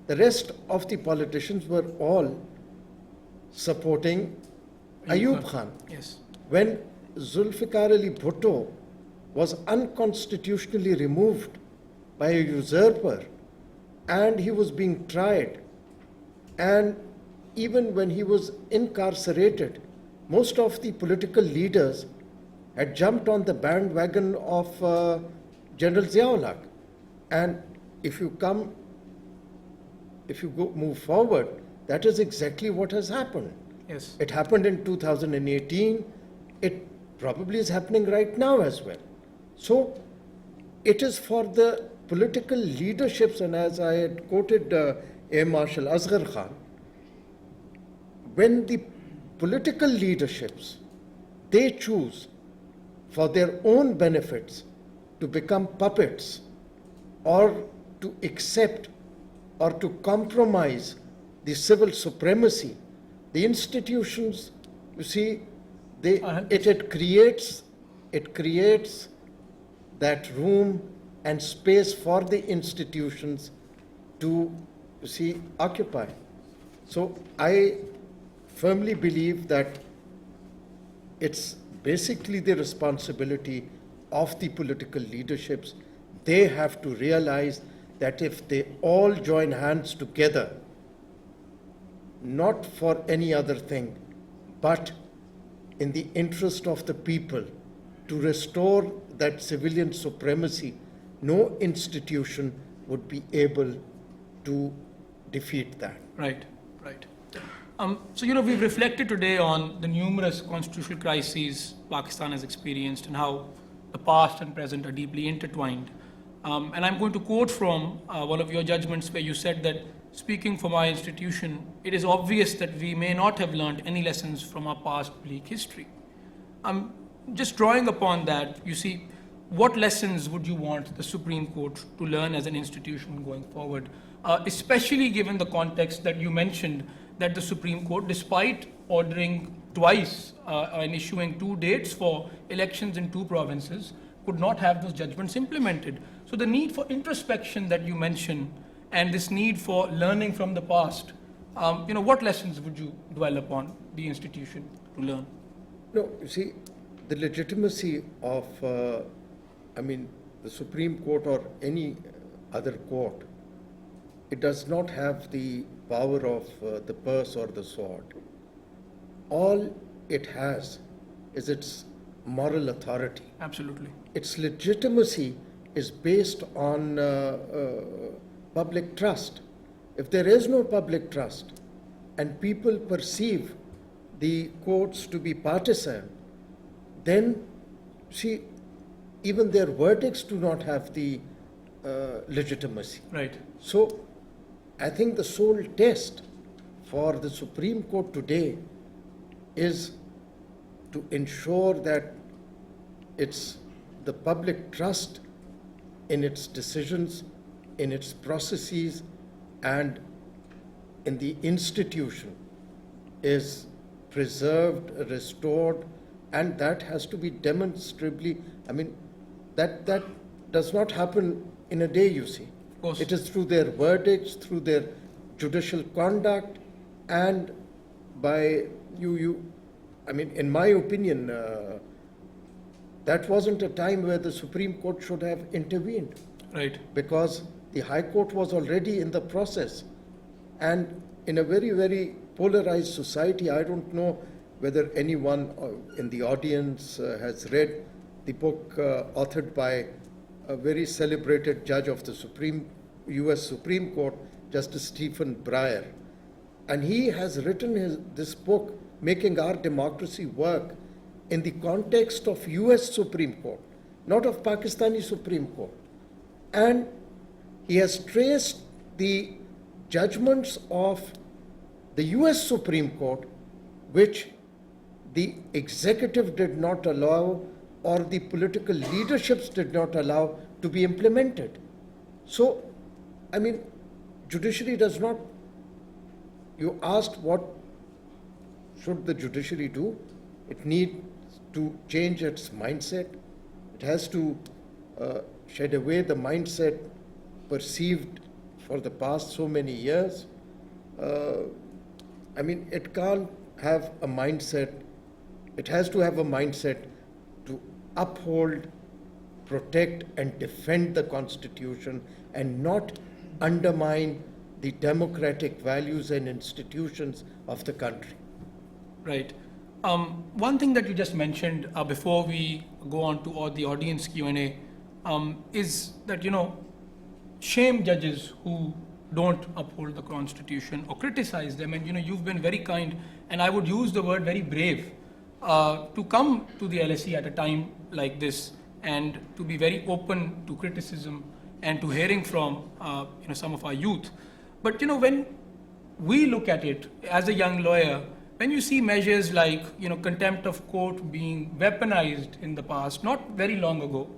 The rest of the politicians were all supporting Ayub Khan. Yes. When Zulfikar Ali Bhutto was unconstitutionally removed by a usurper and he was being tried, and even when he was incarcerated, most of the political leaders had jumped on the bandwagon of General Ziaul Haq. And if you move forward, that is exactly what has happened. Yes. It happened in 2018. It probably is happening right now as well. So it is for the political leaderships, and as I had quoted Air Marshal Asghar Khan, when the political leaderships, they choose for their own benefits to become puppets or to accept or to compromise the civil supremacy, the institutions, you see, it creates that room and space for the institutions to, you see, occupy. So I firmly believe that it's basically the responsibility of the political leaderships. They have to realize that if they all join hands together, not for any other thing, but in the interest of the people, to restore that civilian supremacy, no institution would be able to defeat that. Right, right. So, we've reflected today on the numerous constitutional crises Pakistan has experienced and how the past and present are deeply intertwined. And I'm going to quote from one of your judgments where you said that, speaking for my institution, it is obvious that we may not have learned any lessons from our past bleak history. Just drawing upon that, you see, what lessons would you want the Supreme Court to learn as an institution going forward, especially given the context that you mentioned that the Supreme Court, despite ordering twice and issuing 2 dates for elections in 2 provinces, could not have those judgments implemented. So the need for introspection that you mentioned and this need for learning from the past, what lessons would you dwell upon the institution to learn? No, you see, the legitimacy of, the Supreme Court or any other court, it does not have the power of the purse or the sword. All it has is its moral authority. Absolutely. Its legitimacy is based on public trust. If there is no public trust and people perceive the courts to be partisan, then, see, even their verdicts do not have the legitimacy. Right. So, I think the sole test for the Supreme Court today is to ensure that it's the public trust in its decisions, in its processes, and in the institution is preserved, restored, and that has to be demonstrably, that does not happen in a day, you see. Of course. It is through their verdicts, through their judicial conduct, and by in my opinion, that wasn't a time where the Supreme Court should have intervened. Right. Because the High Court was already in the process. And in a very, very polarized society, I don't know whether anyone in the audience has read the book authored by a very celebrated judge of the U.S. Supreme Court, Justice Stephen Breyer. And he has written this book, Making Our Democracy Work, in the context of U.S. Supreme Court, not of Pakistani Supreme Court. And he has traced the judgments of the U.S. Supreme Court, which the executive did not allow or the political leaderships did not allow to be implemented. So, judiciary does not, you asked what should the judiciary do? It needs to change its mindset. It has to shed away the mindset perceived for the past so many years. It can't have a mindset, it has to have a mindset to uphold, protect, and defend the Constitution and not undermine the democratic values and institutions of the country. Right. One thing that you just mentioned before we go on to all the audience Q&A is that, shame judges who don't uphold the Constitution or criticize them. And, you've been very kind, and I would use the word very brave, to come to the LSE at a time like this and to be very open to criticism and to hearing from, some of our youth. But, when we look at it as a young lawyer, when you see measures like, contempt of court being weaponized in the past, not very long ago,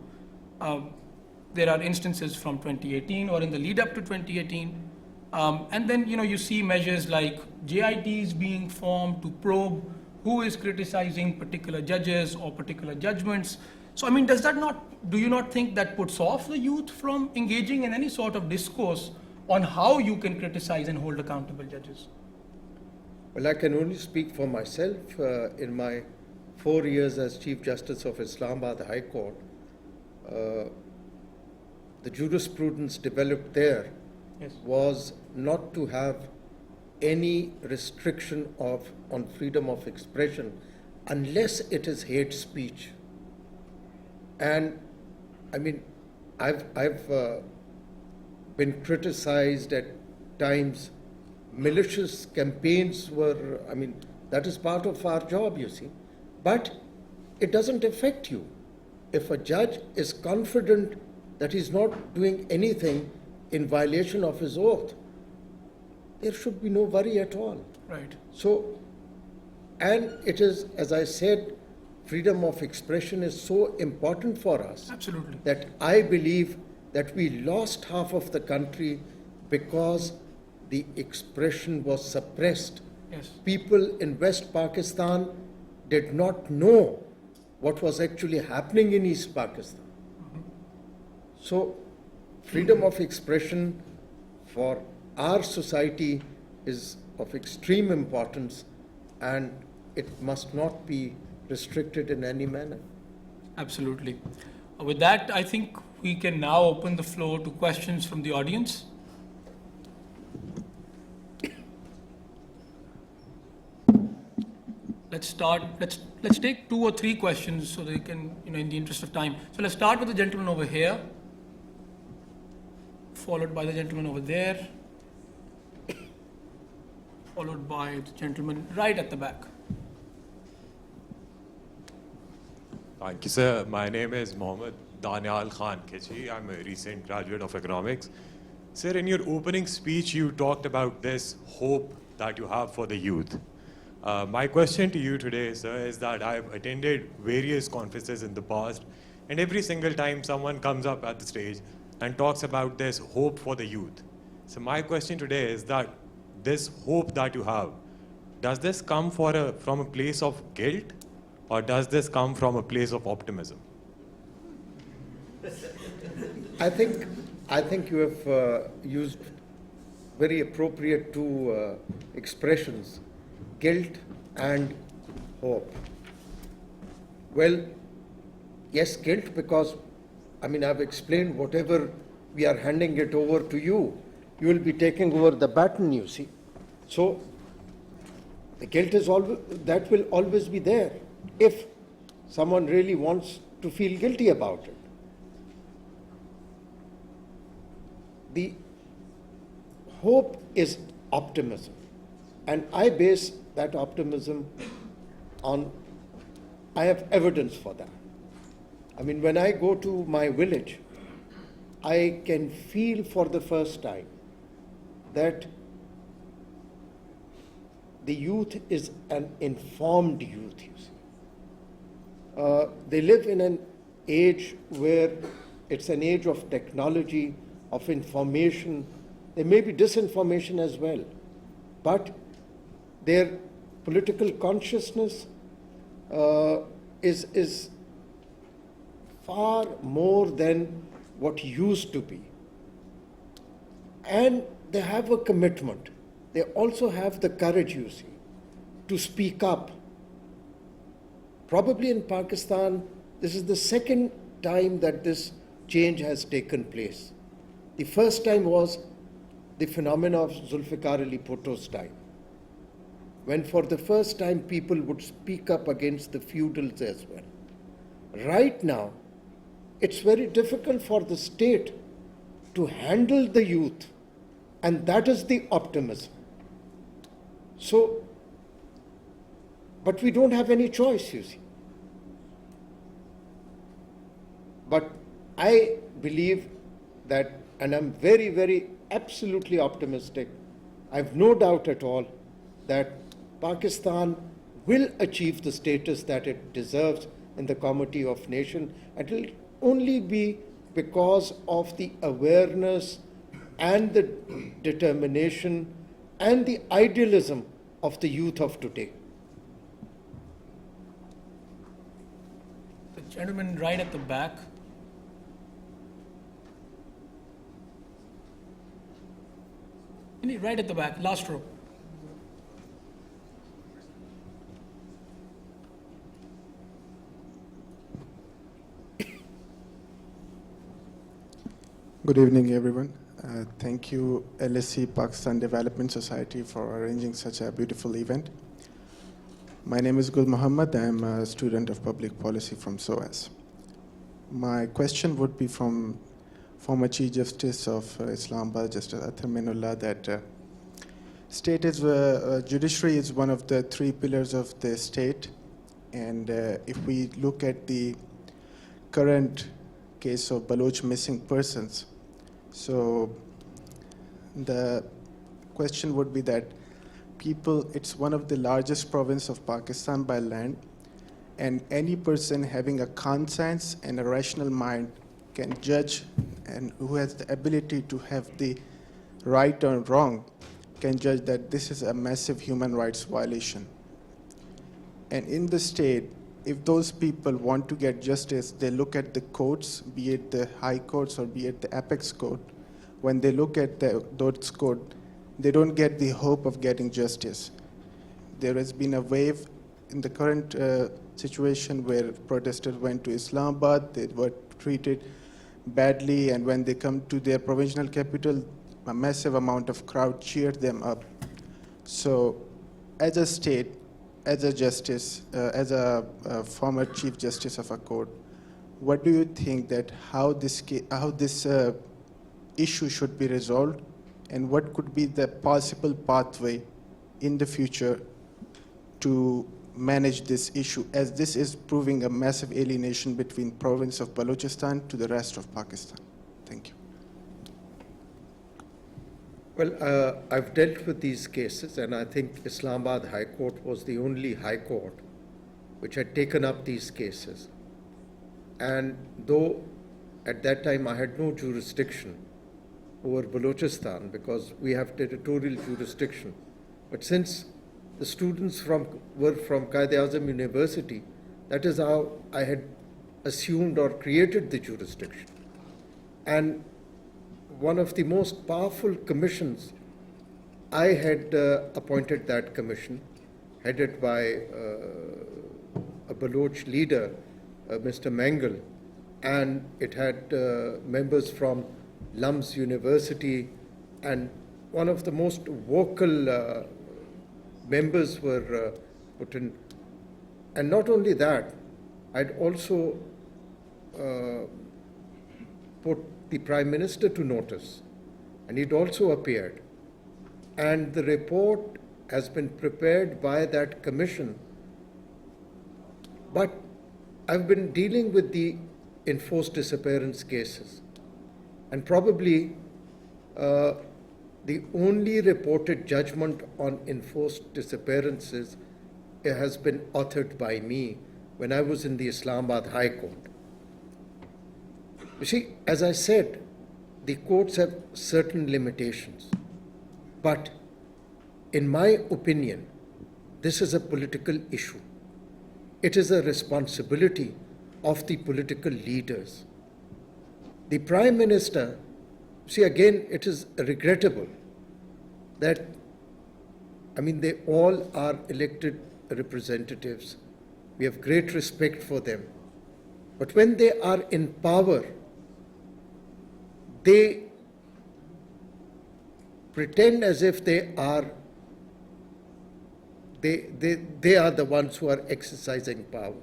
there are instances from 2018 or in the lead up to 2018, and then, you see measures like JITs being formed to probe who is criticizing particular judges or particular judgments. So, do you not think that puts off the youth from engaging in any sort of discourse on how you can criticize and hold accountable judges? Well, I can only speak for myself. In my 4 years as Chief Justice of Islamabad High Court, the jurisprudence developed there was not to have any restriction on freedom of expression unless it is hate speech. And I mean, I've been criticized at times. Malicious campaigns were, I mean, that is part of our job, you see. But it doesn't affect you. If a judge is confident that he's not doing anything in violation of his oath, there should be no worry at all. Right. So, and it is, as I said, freedom of expression is so important for us. Absolutely. That I believe that we lost half of the country because the expression was suppressed. Yes. People in West Pakistan did not know what was actually happening in East Pakistan. So, freedom of expression for our society is of extreme importance, and it must not be restricted in any manner. Absolutely. With that, I think we can now open the floor to questions from the audience. Let's start. Let's take 2 or 3 questions so they can, in the interest of time. So let's start with the gentleman over here, followed by the gentleman over there, followed by the gentleman right at the back. Thank you, sir. My name is Mohammed Danial Khan Kechi. I'm a recent graduate of economics. Sir, in your opening speech, you talked about this hope that you have for the youth. My question to you today, sir, is that I've attended various conferences in the past, and every single time someone comes up at the stage and talks about this hope for the youth. So my question today is that this hope that you have, does this come from a place of guilt, or does this come from a place of optimism? I think you have used very appropriate 2 expressions, guilt and hope. Well, yes, guilt, because I've explained whatever we are handing it over to you, you will be taking over the baton, you see. So the guilt is that will always be there if someone really wants to feel guilty about it. The hope is optimism, and I base that optimism on, I have evidence for that. When I go to my village, I can feel for the first time that the youth is an informed youth, you see. They live in an age where it's an age of technology, of information. There may be disinformation as well, but their political consciousness is far more than what used to be. And they have a commitment. They also have the courage, you see, to speak up. Probably in Pakistan, this is the second time that this change has taken place. The first time was the phenomenon of Zulfikar Ali Bhutto's time, when for the first time people would speak up against the feudals as well. Right now, it's very difficult for the state to handle the youth, and that is the optimism. So, but we don't have any choice, you see. But I believe that, and I'm very, very absolutely optimistic, I have no doubt at all that Pakistan will achieve the status that it deserves in the comity of nations, and it will only be because of the awareness and the determination and the idealism of the youth of today. The gentleman right at the back. Right at the back, last row. Good evening, everyone. Thank you, LSE Pakistan Development Society, for arranging such a beautiful event. My name is Gul Muhammad. I'm a student of public policy from SOAS. My question would be from former Chief Justice of Islamabad, Justice Athar Minallah, that judiciary is one of the three pillars of the state. And if we look at the current case of Baloch missing persons, so the question would be that it's one of the largest province of Pakistan by land, and any person having a conscience and a rational mind can judge, and who has the ability to have the right or wrong can judge that this is a massive human rights violation. And in the state, if those people want to get justice, they look at the courts, be it the high courts or be it the apex court. When they look at those courts, they don't get the hope of getting justice. There has been a wave in the current situation where protesters went to Islamabad, they were treated badly, and when they come to their provincial capital, a massive amount of crowd cheered them up. So as a state, as a justice, as a former Chief Justice of a court, what do you think that how this issue should be resolved, and what could be the possible pathway in the future to manage this issue, as this is proving a massive alienation between province of Balochistan to the rest of Pakistan? Thank you. Well, I've dealt with these cases, and I think Islamabad High Court was the only high court which had taken up these cases. And though at that time I had no jurisdiction over Balochistan because we have territorial jurisdiction, but since the students were from Quaid-e-Azam University, that is how I had assumed or created the jurisdiction. And one of the most powerful commissions, I had appointed that commission, headed by a Baloch leader, Mr. Mangal, and it had members from Lums University, and one of the most vocal members were put in. And not only that, I'd also put the Prime Minister to notice, and he'd also appeared. And the report has been prepared by that commission. But I've been dealing with the enforced disappearance cases. And probably the only reported judgment on enforced disappearances has been authored by me when I was in the Islamabad High Court. You see, as I said, the courts have certain limitations. But in my opinion, this is a political issue. It is a responsibility of the political leaders. The Prime Minister, see, again, it is regrettable that, they all are elected representatives. We have great respect for them. But when they are in power, they pretend as if they are the ones who are exercising power.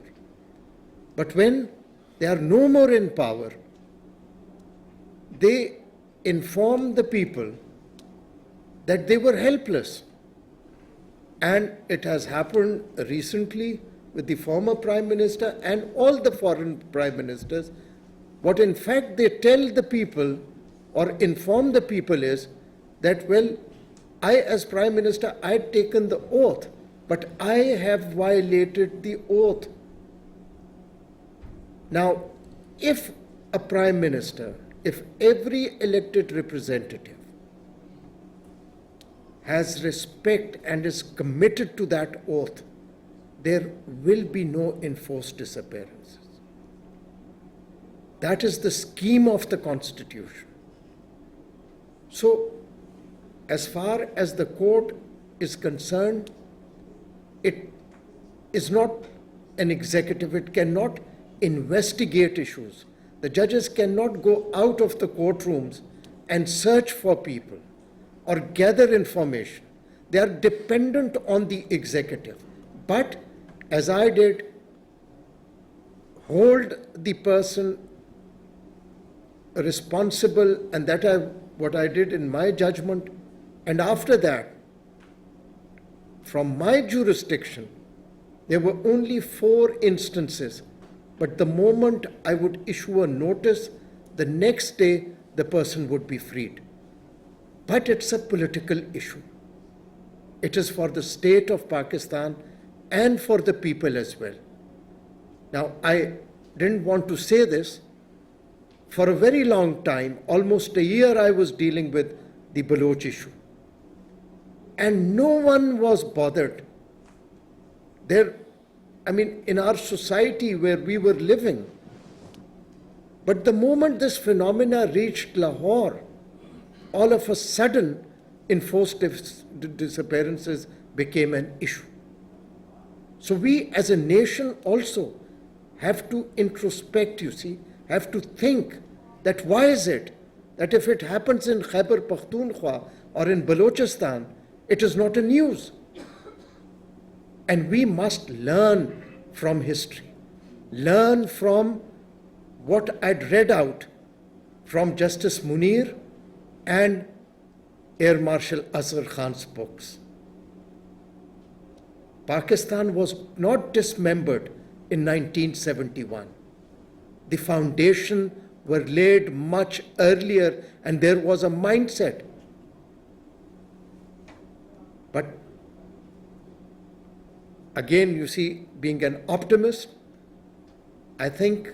But when they are no more in power, they inform the people that they were helpless. And it has happened recently with the former Prime Minister and all the foreign Prime Ministers. What in fact they tell the people or inform the people is that, well, I as Prime Minister, I had taken the oath, but I have violated the oath. Now, if a Prime Minister, if every elected representative has respect and is committed to that oath, there will be no enforced disappearances. That is the scheme of the Constitution. So, as far as the court is concerned, it is not an executive. It cannot investigate issues. The judges cannot go out of the courtrooms and search for people or gather information. They are dependent on the executive. But as I did, hold the person responsible, and what I did in my judgment. And after that, from my jurisdiction, there were only 4 instances, but the moment I would issue a notice, the next day the person would be freed. But it's a political issue. It is for the state of Pakistan and for the people as well. Now, I didn't want to say this. For a very long time, almost a year, I was dealing with the Baloch issue. And no one was bothered. In our society where we were living. But the moment this phenomena reached Lahore, all of a sudden, enforced disappearances became an issue. So we as a nation also have to introspect, have to think that why is it that if it happens in Khyber Pakhtunkhwa or in Balochistan, it is not a news. And we must learn from history, learn from what I'd read out from Justice Munir and Air Marshal Azhar Khan's books. Pakistan was not dismembered in 1971. The foundation were laid much earlier, and there was a mindset. But again, being an optimist, I think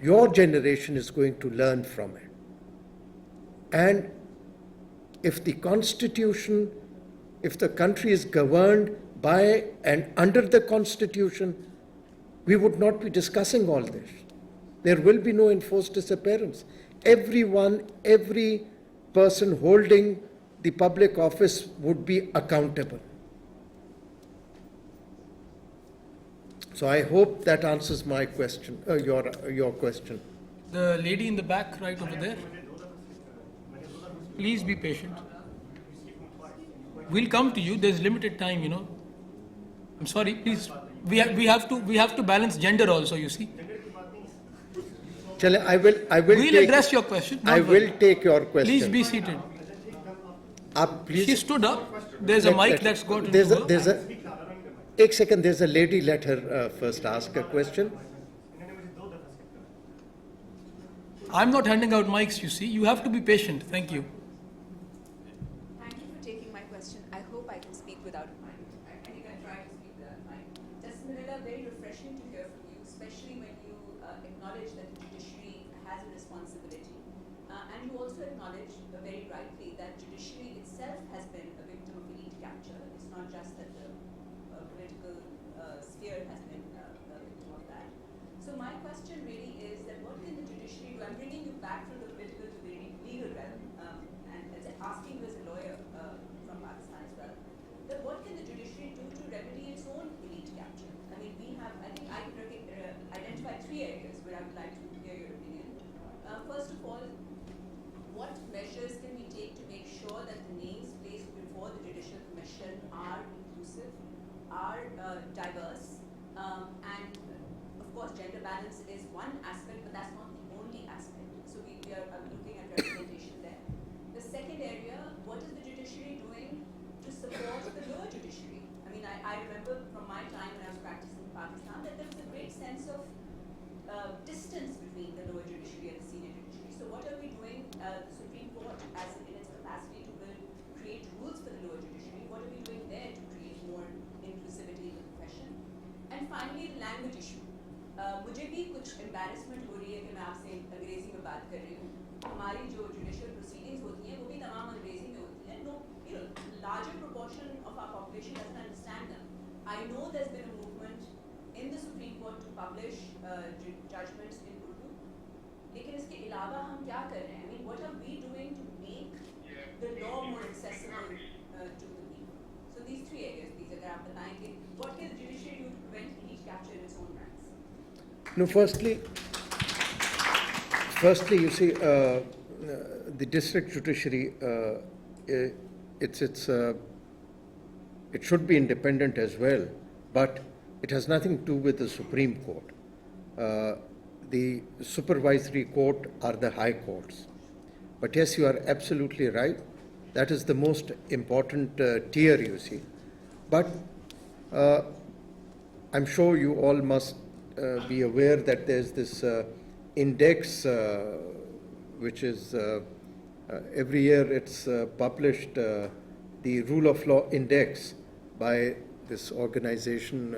your generation is going to learn from it. And if the Constitution, if the country is governed by and under the Constitution, we would not be discussing all this. There will be no enforced disappearance. Every person holding the public office would be accountable. So I hope that answers my question, your question. The lady in the back, right over there. Please be patient. We'll come to you. There's limited time, I'm sorry, please. We have to balance gender also, Chale, I will We'll address your question. I will take your question. Please be seated. Please. She stood up. There's a mic that's got into her. Ek second, there's a lady, let her first ask a question. I'm not handing out mics, You have to be patient. Thank you. Thank you for taking my question. I hope I can speak without a mic. I think I try to speak without a mic. Justice Minallah, very refreshing to hear from you, especially when you acknowledge that the judiciary has a responsibility. And you also acknowledge very rightly that judiciary itself has been a victim of elite capture. It's not just that the political sphere has been a victim of that. So my question really is that what can the judiciary do? I'm bringing you back from the political to the legal realm, and asking you as a lawyer from Pakistan as well, that what can the judiciary do to remedy its own elite capture? I think I can identify 3 areas where I would like to hear your opinion. First of all, what measures can we take to make sure that the names placed before the Judicial Commission are inclusive, are diverse, and of course gender balance is one aspect, but that's not the only aspect. So we are looking at representation there. The second area, what is the judiciary doing to support the lower judiciary? I remember from my time when I was practicing in Pakistan that there was a great sense of distance between the lower judiciary and the senior judiciary. So what are we doing, the Supreme Court, as in its capacity to create rules for the lower judiciary, what are we doing there to create more inclusivity in the profession? And finally, the language issue. मुझे भी कुछ embarrassment हो रही है कि मैं आपसे अंग्रेजी में बात कर रही हूँ. हमारी जो judicial proceedings होती हैं वो भी तमाम अंग्रेजी में होती हैं. No, larger proportion of our population doesn't understand them. I know there's been a movement in the Supreme Court to publish judgments in Urdu. लेकिन इसके अलावा हम क्या कर रहे हैं? What are we doing to make the law more accessible to the people? So these 3 areas, please, अगर आप बताएंगे, what can the judiciary do to prevent elite capture in its own ranks? No, firstly, the district judiciary, it should be independent as well, but it has nothing to do with the Supreme Court. The supervisory court are the high courts. But yes, you are absolutely right. That is the most important tier, you see. But I'm sure you all must be aware that there's this index, which is every year it's published, the Rule of Law Index by this organization,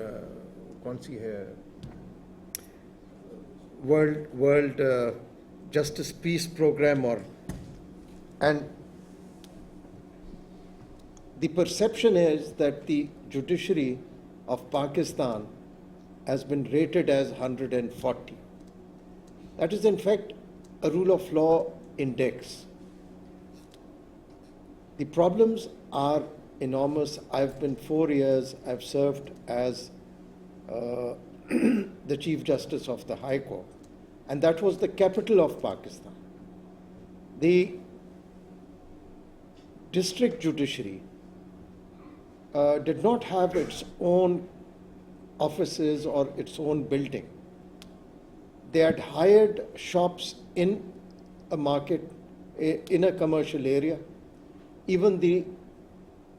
World Justice Peace Program, and the perception is that the judiciary of Pakistan has been rated as 140. That is in fact a rule of law index. The problems are enormous. I've been 4 years, I've served as the Chief Justice of the High Court, and that was the capital of Pakistan. The district judiciary did not have its own offices or its own building. They had hired shops in a market, in a commercial area. Even the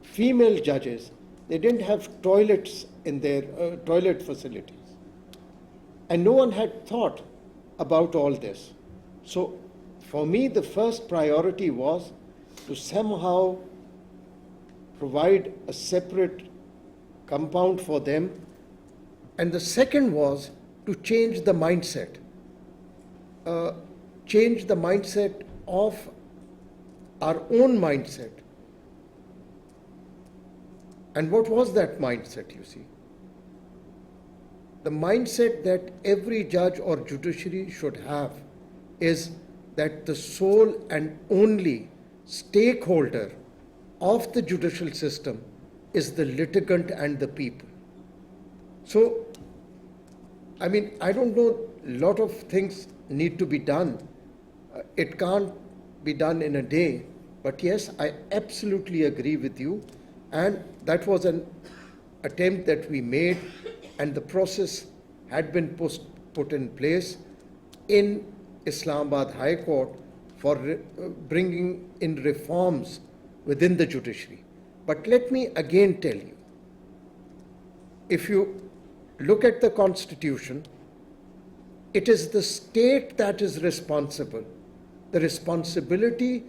female judges, they didn't have toilets in their toilet facilities. And no one had thought about all this. So for me, the first priority was to somehow provide a separate compound for them. And the second was to change the mindset. Change the mindset of our own mindset. And what was that mindset, you see? The mindset that every judge or judiciary should have is that the sole and only stakeholder of the judicial system is the litigant and the people. So, I mean, I don't know, a lot of things need to be done. It can't be done in a day. But yes, I absolutely agree with you. And that was an attempt that we made, and the process had been put in place in Islamabad High Court for bringing in reforms within the judiciary. But let me again tell you, if you look at the Constitution, it is the state that is responsible. The responsibility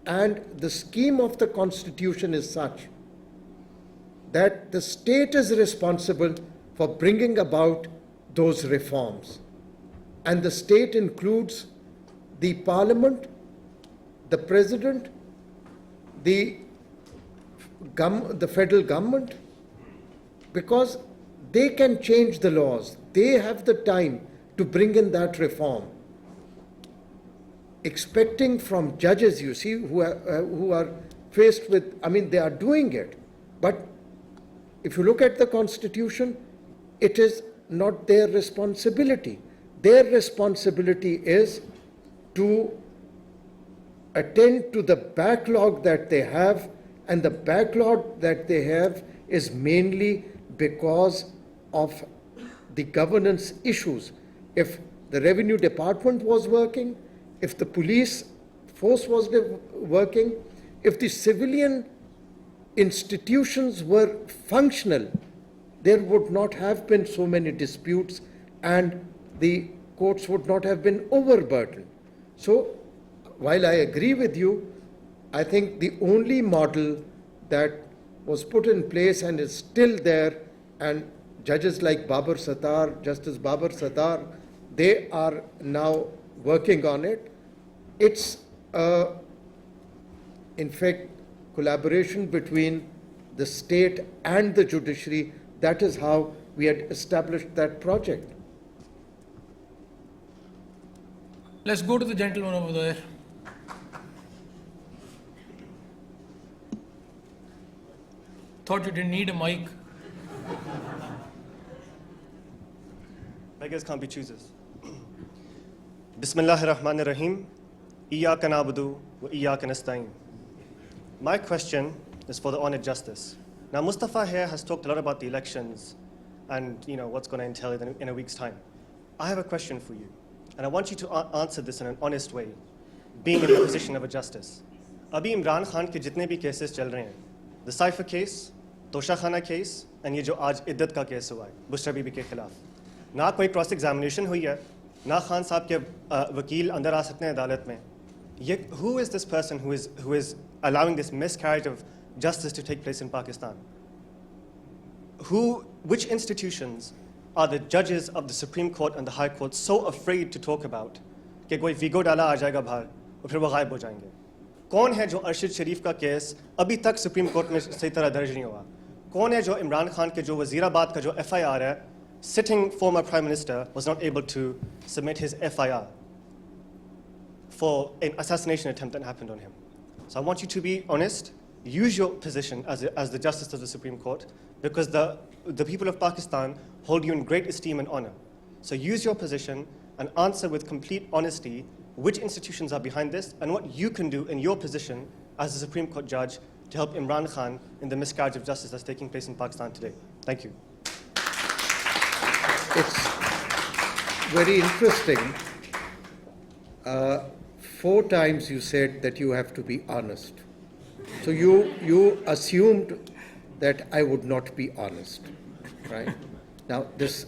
and the scheme of the Constitution is such that the state is responsible for bringing about those reforms. And the state includes the parliament, the president, the federal government, because they can change the laws. They have the time to bring in that reform. Expecting from judges, you see, who are faced with, I mean, they are doing it, but if you look at the Constitution, it is not their responsibility. Their responsibility is to attend to the backlog that they have, and the backlog that they have is mainly because of the governance issues. If the Revenue Department was working, if the police force was working, if the civilian institutions were functional, there would not have been so many disputes and the courts would not have been overburdened. So, while I agree with you, I think the only model that was put in place and is still there, and judges like Justice Babar Sattar, they are now working on it. It's, in fact, collaboration between the state and the judiciary. That is how we had established that project. Let's go to the gentleman over there. Thought you didn't need a mic. Beggars can't be choosers. Bismillahir Rahmanir Rahim. Iyyaka na'budu wa iyyaka nasta'in. My question is for the Honored Justice. Now, Mustafa here has talked a lot about the elections and what's going to entail in a week's time. I have a question for you, and I want you to answer this in an honest way, being in the position of a justice. Abhi Imran Khan ke jitne bhi cases chal rahe hain, the Cypher case, Tosha Khana case, and ye jo aaj iddat ka case hua hai, Bushra Bibi ke khilaf. Na koi cross examination hui hai, na Khan sahab ke vakil andar aa sakte hain adalat mein. Who is this person who is allowing this miscarriage of justice to take place in Pakistan? Which institutions are the judges of the Supreme Court and the High Court so afraid to talk about कि कोई we go डाला आ जाएगा बाहर और फिर वो गायब हो जाएंगे? कौन है जो अरशद शरीफ का केस अभी तक सुप्रीम कोर्ट में सही तरह दर्ज नहीं हुआ? कौन है जो इमरान खान के जो वजीराबाद का जो FIR है, sitting former Prime Minister was not able to submit his FIR for an assassination attempt that happened on him? So I want you to be honest, use your position as the Justice of the Supreme Court, because the people of Pakistan hold you in great esteem and honor. So use your position and answer with complete honesty which institutions are behind this and what you can do in your position as a Supreme Court judge to help Imran Khan in the miscarriage of justice that's taking place in Pakistan today. Thank you. It's very interesting. 4 times you said that you have to be honest. So you assumed that I would not be honest, right? Now this,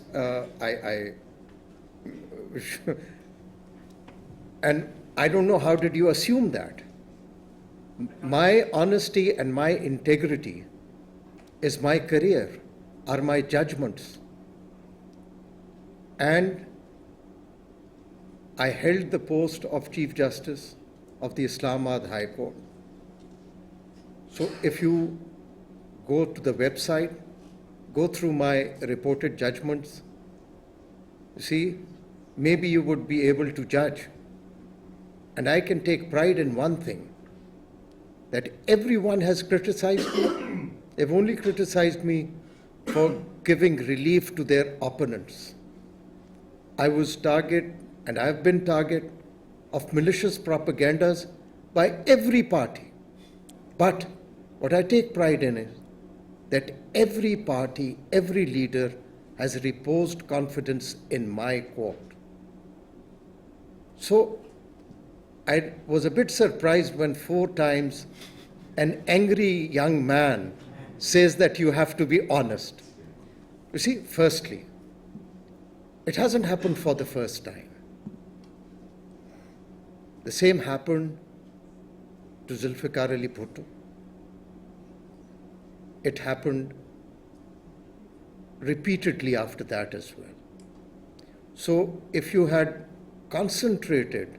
and I don't know how did you assume that. My honesty and my integrity is my career, are my judgments. And I held the post of Chief Justice of the Islamabad High Court. So if you go to the website, go through my reported judgments, see, maybe you would be able to judge. And I can take pride in one thing, that everyone has criticized me. They've only criticized me for giving relief to their opponents. I was target, and I've been target, of malicious propagandas by every party. But what I take pride in is that every party, every leader has reposed confidence in my court. So I was a bit surprised when 4 times an angry young man says that you have to be honest. You see, firstly, it hasn't happened for the first time. The same happened to Zulfikar Ali Bhutto. It happened repeatedly after that as well. So if you had concentrated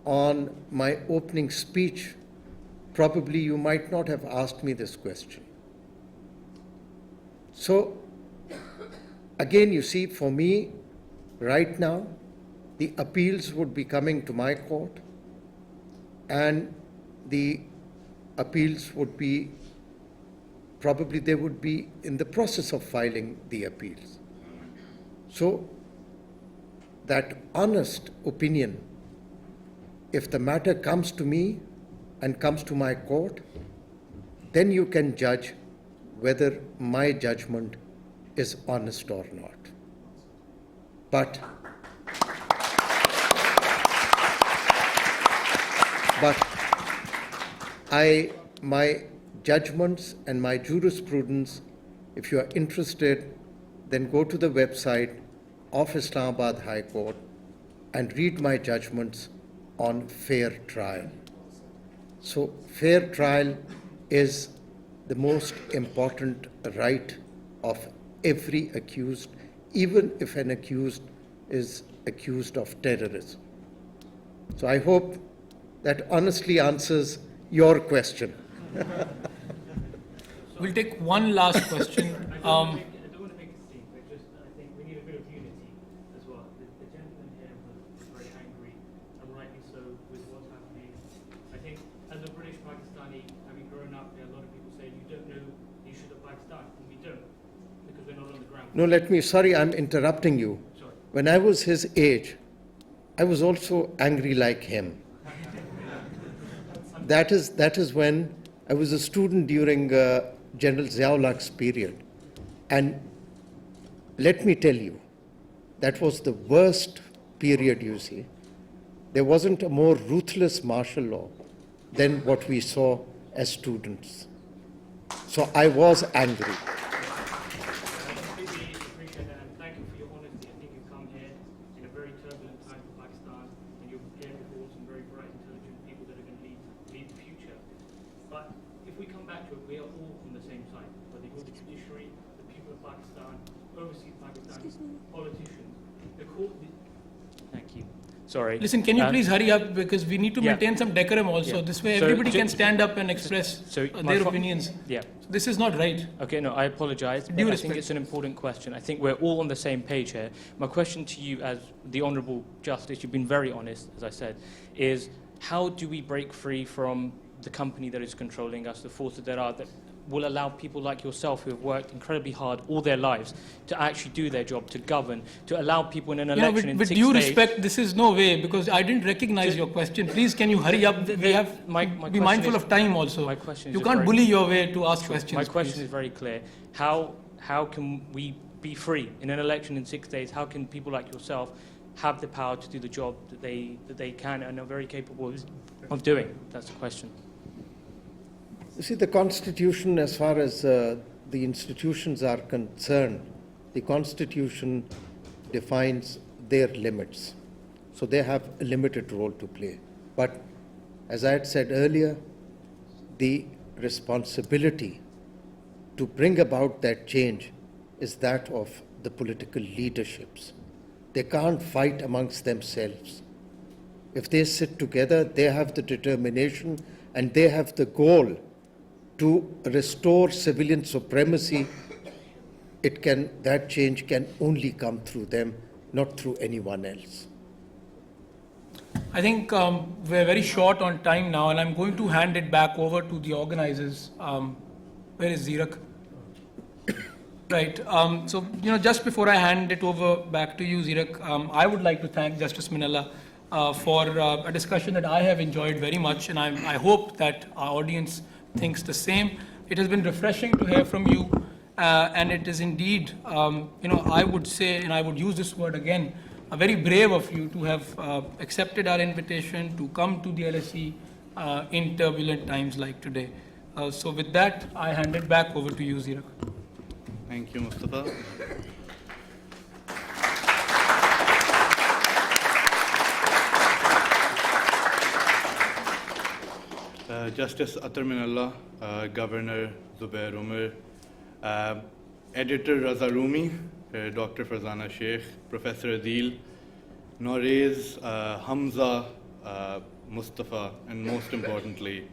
on my opening speech, probably you might not have asked me this question. So again, you see, for me, right now, the appeals would be coming to my court, and the appeals would be, probably they would be in the process of filing the appeals. So that honest opinion, if the matter comes to me and comes to my court, then you can judge whether my judgment is honest or not. But my judgments and my jurisprudence, if you are interested, then go to the website of Islamabad High Court and read my judgments on fair trial. So fair trial is the most important right of every accused, even if an accused is accused of terrorism. So I hope that honestly answers your question. We'll take one last question. I don't want to make a scene, but just I think we need a bit of unity as well. The gentleman here was very angry, and rightly so, with what's happening. I think as a British Pakistani, having grown up there, a lot of people say you don't know the issue of Pakistan, and we don't, because we're not on the ground. No, sorry, I'm interrupting you. Sorry. When I was his age, I was also angry like him. That is when I was a student during General Ziaul-Haq's period. And let me tell you, that was the worst period, you see. There wasn't a more ruthless martial law than what we saw as students. So I was angry. Completely appreciate that, and thank you for your honesty. I think you've come here in a very turbulent time for Pakistan, and you're prepared before some very bright, intelligent people that are going to lead the future. But if we come back to it, we are all on the same side, whether you're the judiciary, the people of Pakistan, overseas Pakistan, politicians, the court. Thank you. Sorry. Listen, can you please hurry up, because we need to maintain some decorum also. Yeah. This way So everybody can stand up and express their opinions. Yeah. This is not right. Okay, no, I apologize. But I think it's an important question. I think we're all on the same page here. My question to you as the Honourable Justice, you've been very honest, as I said, is how do we break free from the company that is controlling us, the forces that will allow people like yourself who have worked incredibly hard all their lives to actually do their job, to govern, to allow people in an election in 6 days. With due respect, this is no way, because I didn't recognize your question. Please, can you hurry up? We have be mindful of time also. My question is you can't bully your way to ask questions. My question is very clear. How can we be free in an election in 6 days? How can people like yourself have the power to do the job that they can and are very capable of doing? That's the question. You see, the Constitution, as far as the institutions are concerned, the Constitution defines their limits. So they have a limited role to play. But as I had said earlier, the responsibility to bring about that change is that of the political leaderships. They can't fight amongst themselves. If they sit together, they have the determination and they have the goal to restore civilian supremacy. That change can only come through them, not through anyone else. I think we're very short on time now, and I'm going to hand it back over to the organizers. Where is Zeerak? Right. So, just before I hand it over back to you, Zeerak, I would like to thank Justice Minallah for a discussion that I have enjoyed very much, and I hope that our audience thinks the same. It has been refreshing to hear from you, and it is indeed, I would say, and I would use this word again, very brave of you to have accepted our invitation to come to the LSE in turbulent times like today. So with that, I hand it back over to you, Zeerak. Thank you, Mustafa. Justice Athar Minallah, Governor Zubair Umar, Editor Raza Rumi, Dr. Farzana Sheikh, Professor Adil, Norez, Hamza, Mustafa, and most importantly,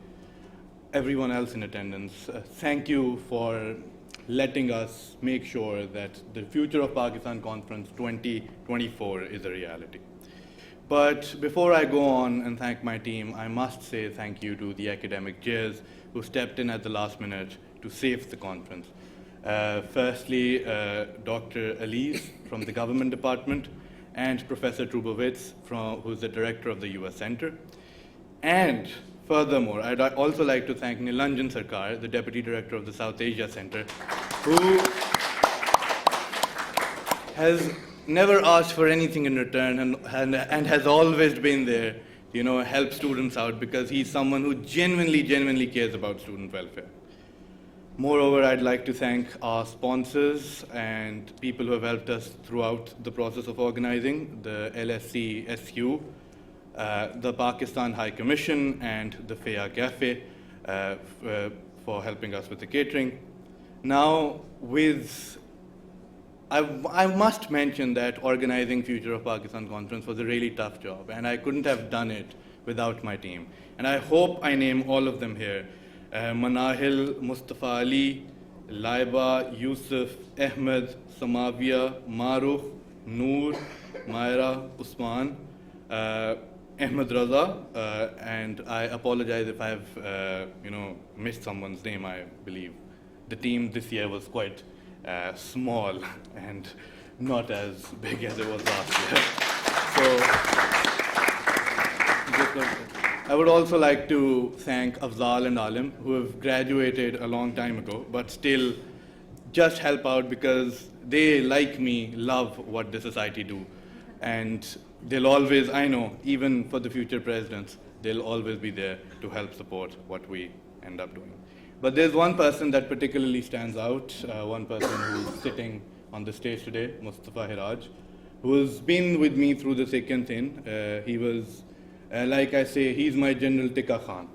everyone else in attendance. Thank you for letting us make sure that the Future of Pakistan Conference 2024 is a reality. But before I go on and thank my team, I must say thank you to the academic chairs who stepped in at the last minute to save the conference. Firstly, Dr. Elise from the Government Department and Professor Trubowitz, who's the director of the US Center. And furthermore, I'd also like to thank Nilanjan Sarkar, the Deputy Director of the South Asia Center, who has never asked for anything in return and has always been there, help students out, because he's someone who genuinely cares about student welfare. Moreover, I'd like to thank our sponsors and people who have helped us throughout the process of organizing, the LSESU, the Pakistan High Commission, and the FEA Cafe for helping us with the catering. Now, I must mention that organizing Future of Pakistan Conference was a really tough job, and I couldn't have done it without my team. And I hope I name all of them here. Manahil, Mustafa Ali, Laiba, Yusuf, Ahmed, Samavia, Maruf, Noor, Myra, Usman, Ahmed Raza, and I apologize if I've missed someone's name. I believe the team this year was quite small and not as big as it was last year. So, I would also like to thank Afzal and Alim, who have graduated a long time ago, but still just help out because they, like me, love what the society do. And they'll always, I know, even for the future presidents, they'll always be there to help support what we end up doing. But there's one person that particularly stands out, one person who's sitting on the stage today, Mustafa Hiraj, who's been with me through the thick and thin. He was, like I say, he's my General Tika Khan.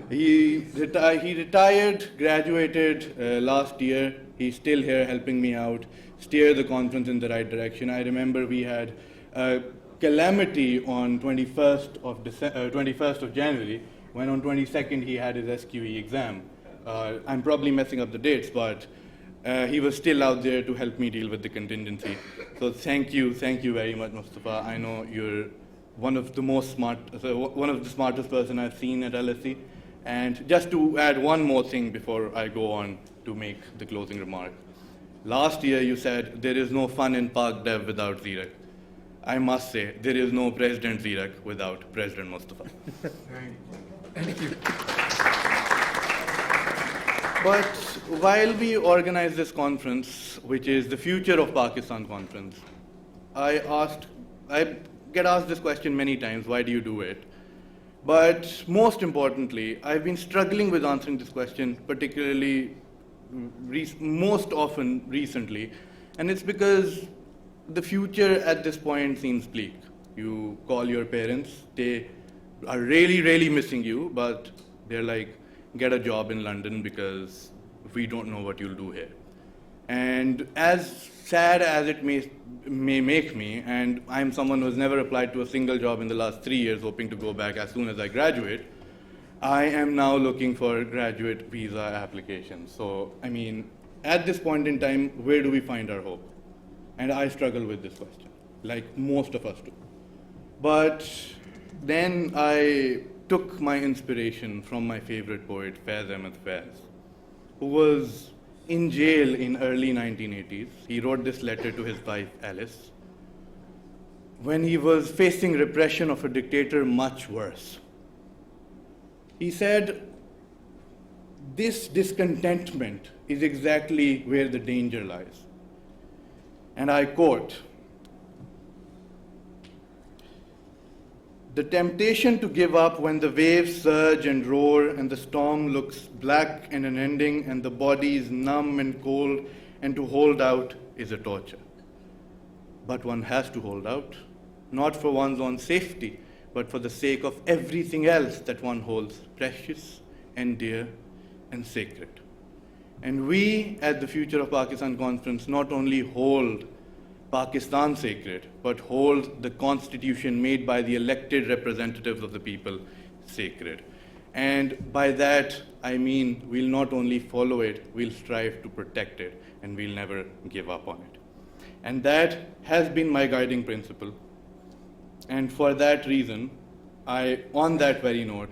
He retired, graduated last year. He's still here helping me out, steer the conference in the right direction. I remember we had a calamity on 21st of January, when on 22nd he had his SQE exam. I'm probably messing up the dates, but he was still out there to help me deal with the contingency. So thank you very much, Mustafa. I know you're one of the smartest person I've seen at LSE. And just to add one more thing before I go on to make the closing remark. Last year you said there is no fun in Park Dev without Zeerak. I must say, there is no President Zeerak without President Mustafa. Thank you. But while we organize this conference, which is the Future of Pakistan conference, I get asked this question many times, why do you do it? But most importantly, I've been struggling with answering this question, particularly most often recently, and it's because the future at this point seems bleak. You call your parents, they are really, really missing you, but they're like, get a job in London because we don't know what you'll do here. And as sad as it may make me, and I'm someone who's never applied to a single job in the last 3 years, hoping to go back as soon as I graduate, I am now looking for graduate visa applications. So, I mean, at this point in time, where do we find our hope? And I struggle with this question, like most of us do. But then I took my inspiration from my favorite poet, Faiz Ahmed Faiz, who was in jail in early 1980s. He wrote this letter to his wife, Alice, when he was facing repression of a dictator much worse. He said, this discontentment is exactly where the danger lies. And I quote, the temptation to give up when the waves surge and roar and the storm looks black and unending and the body is numb and cold, and to hold out is a torture. But one has to hold out, not for one's own safety, but for the sake of everything else that one holds precious and dear and sacred. And we at the Future of Pakistan conference not only hold Pakistan sacred, but hold the constitution made by the elected representatives of the people sacred. And by that, I mean we'll not only follow it, we'll strive to protect it, and we'll never give up on it. And that has been my guiding principle. And for that reason, I, on that very note,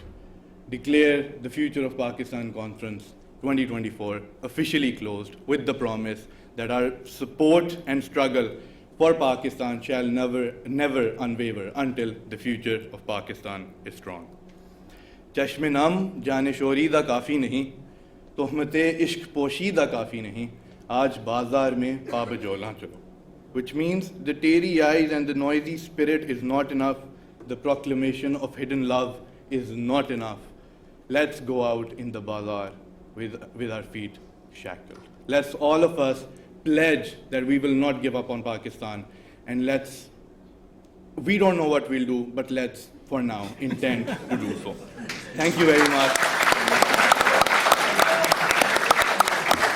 declare the Future of Pakistan Conference 2024 officially closed with the promise that our support and struggle for Pakistan shall never unwaver until the future of Pakistan is strong. Chashme nam jane shori da kafi nahi, tohmate ishq poshi da kafi nahi, aaj bazaar mein pabajola chalo. Which means the teary eyes and the noisy spirit is not enough. The proclamation of hidden love is not enough. Let's go out in the bazaar with our feet shackled. Let's all of us pledge that we will not give up on Pakistan, and we don't know what we'll do, but let's, for now, intend to do so. Thank you very much.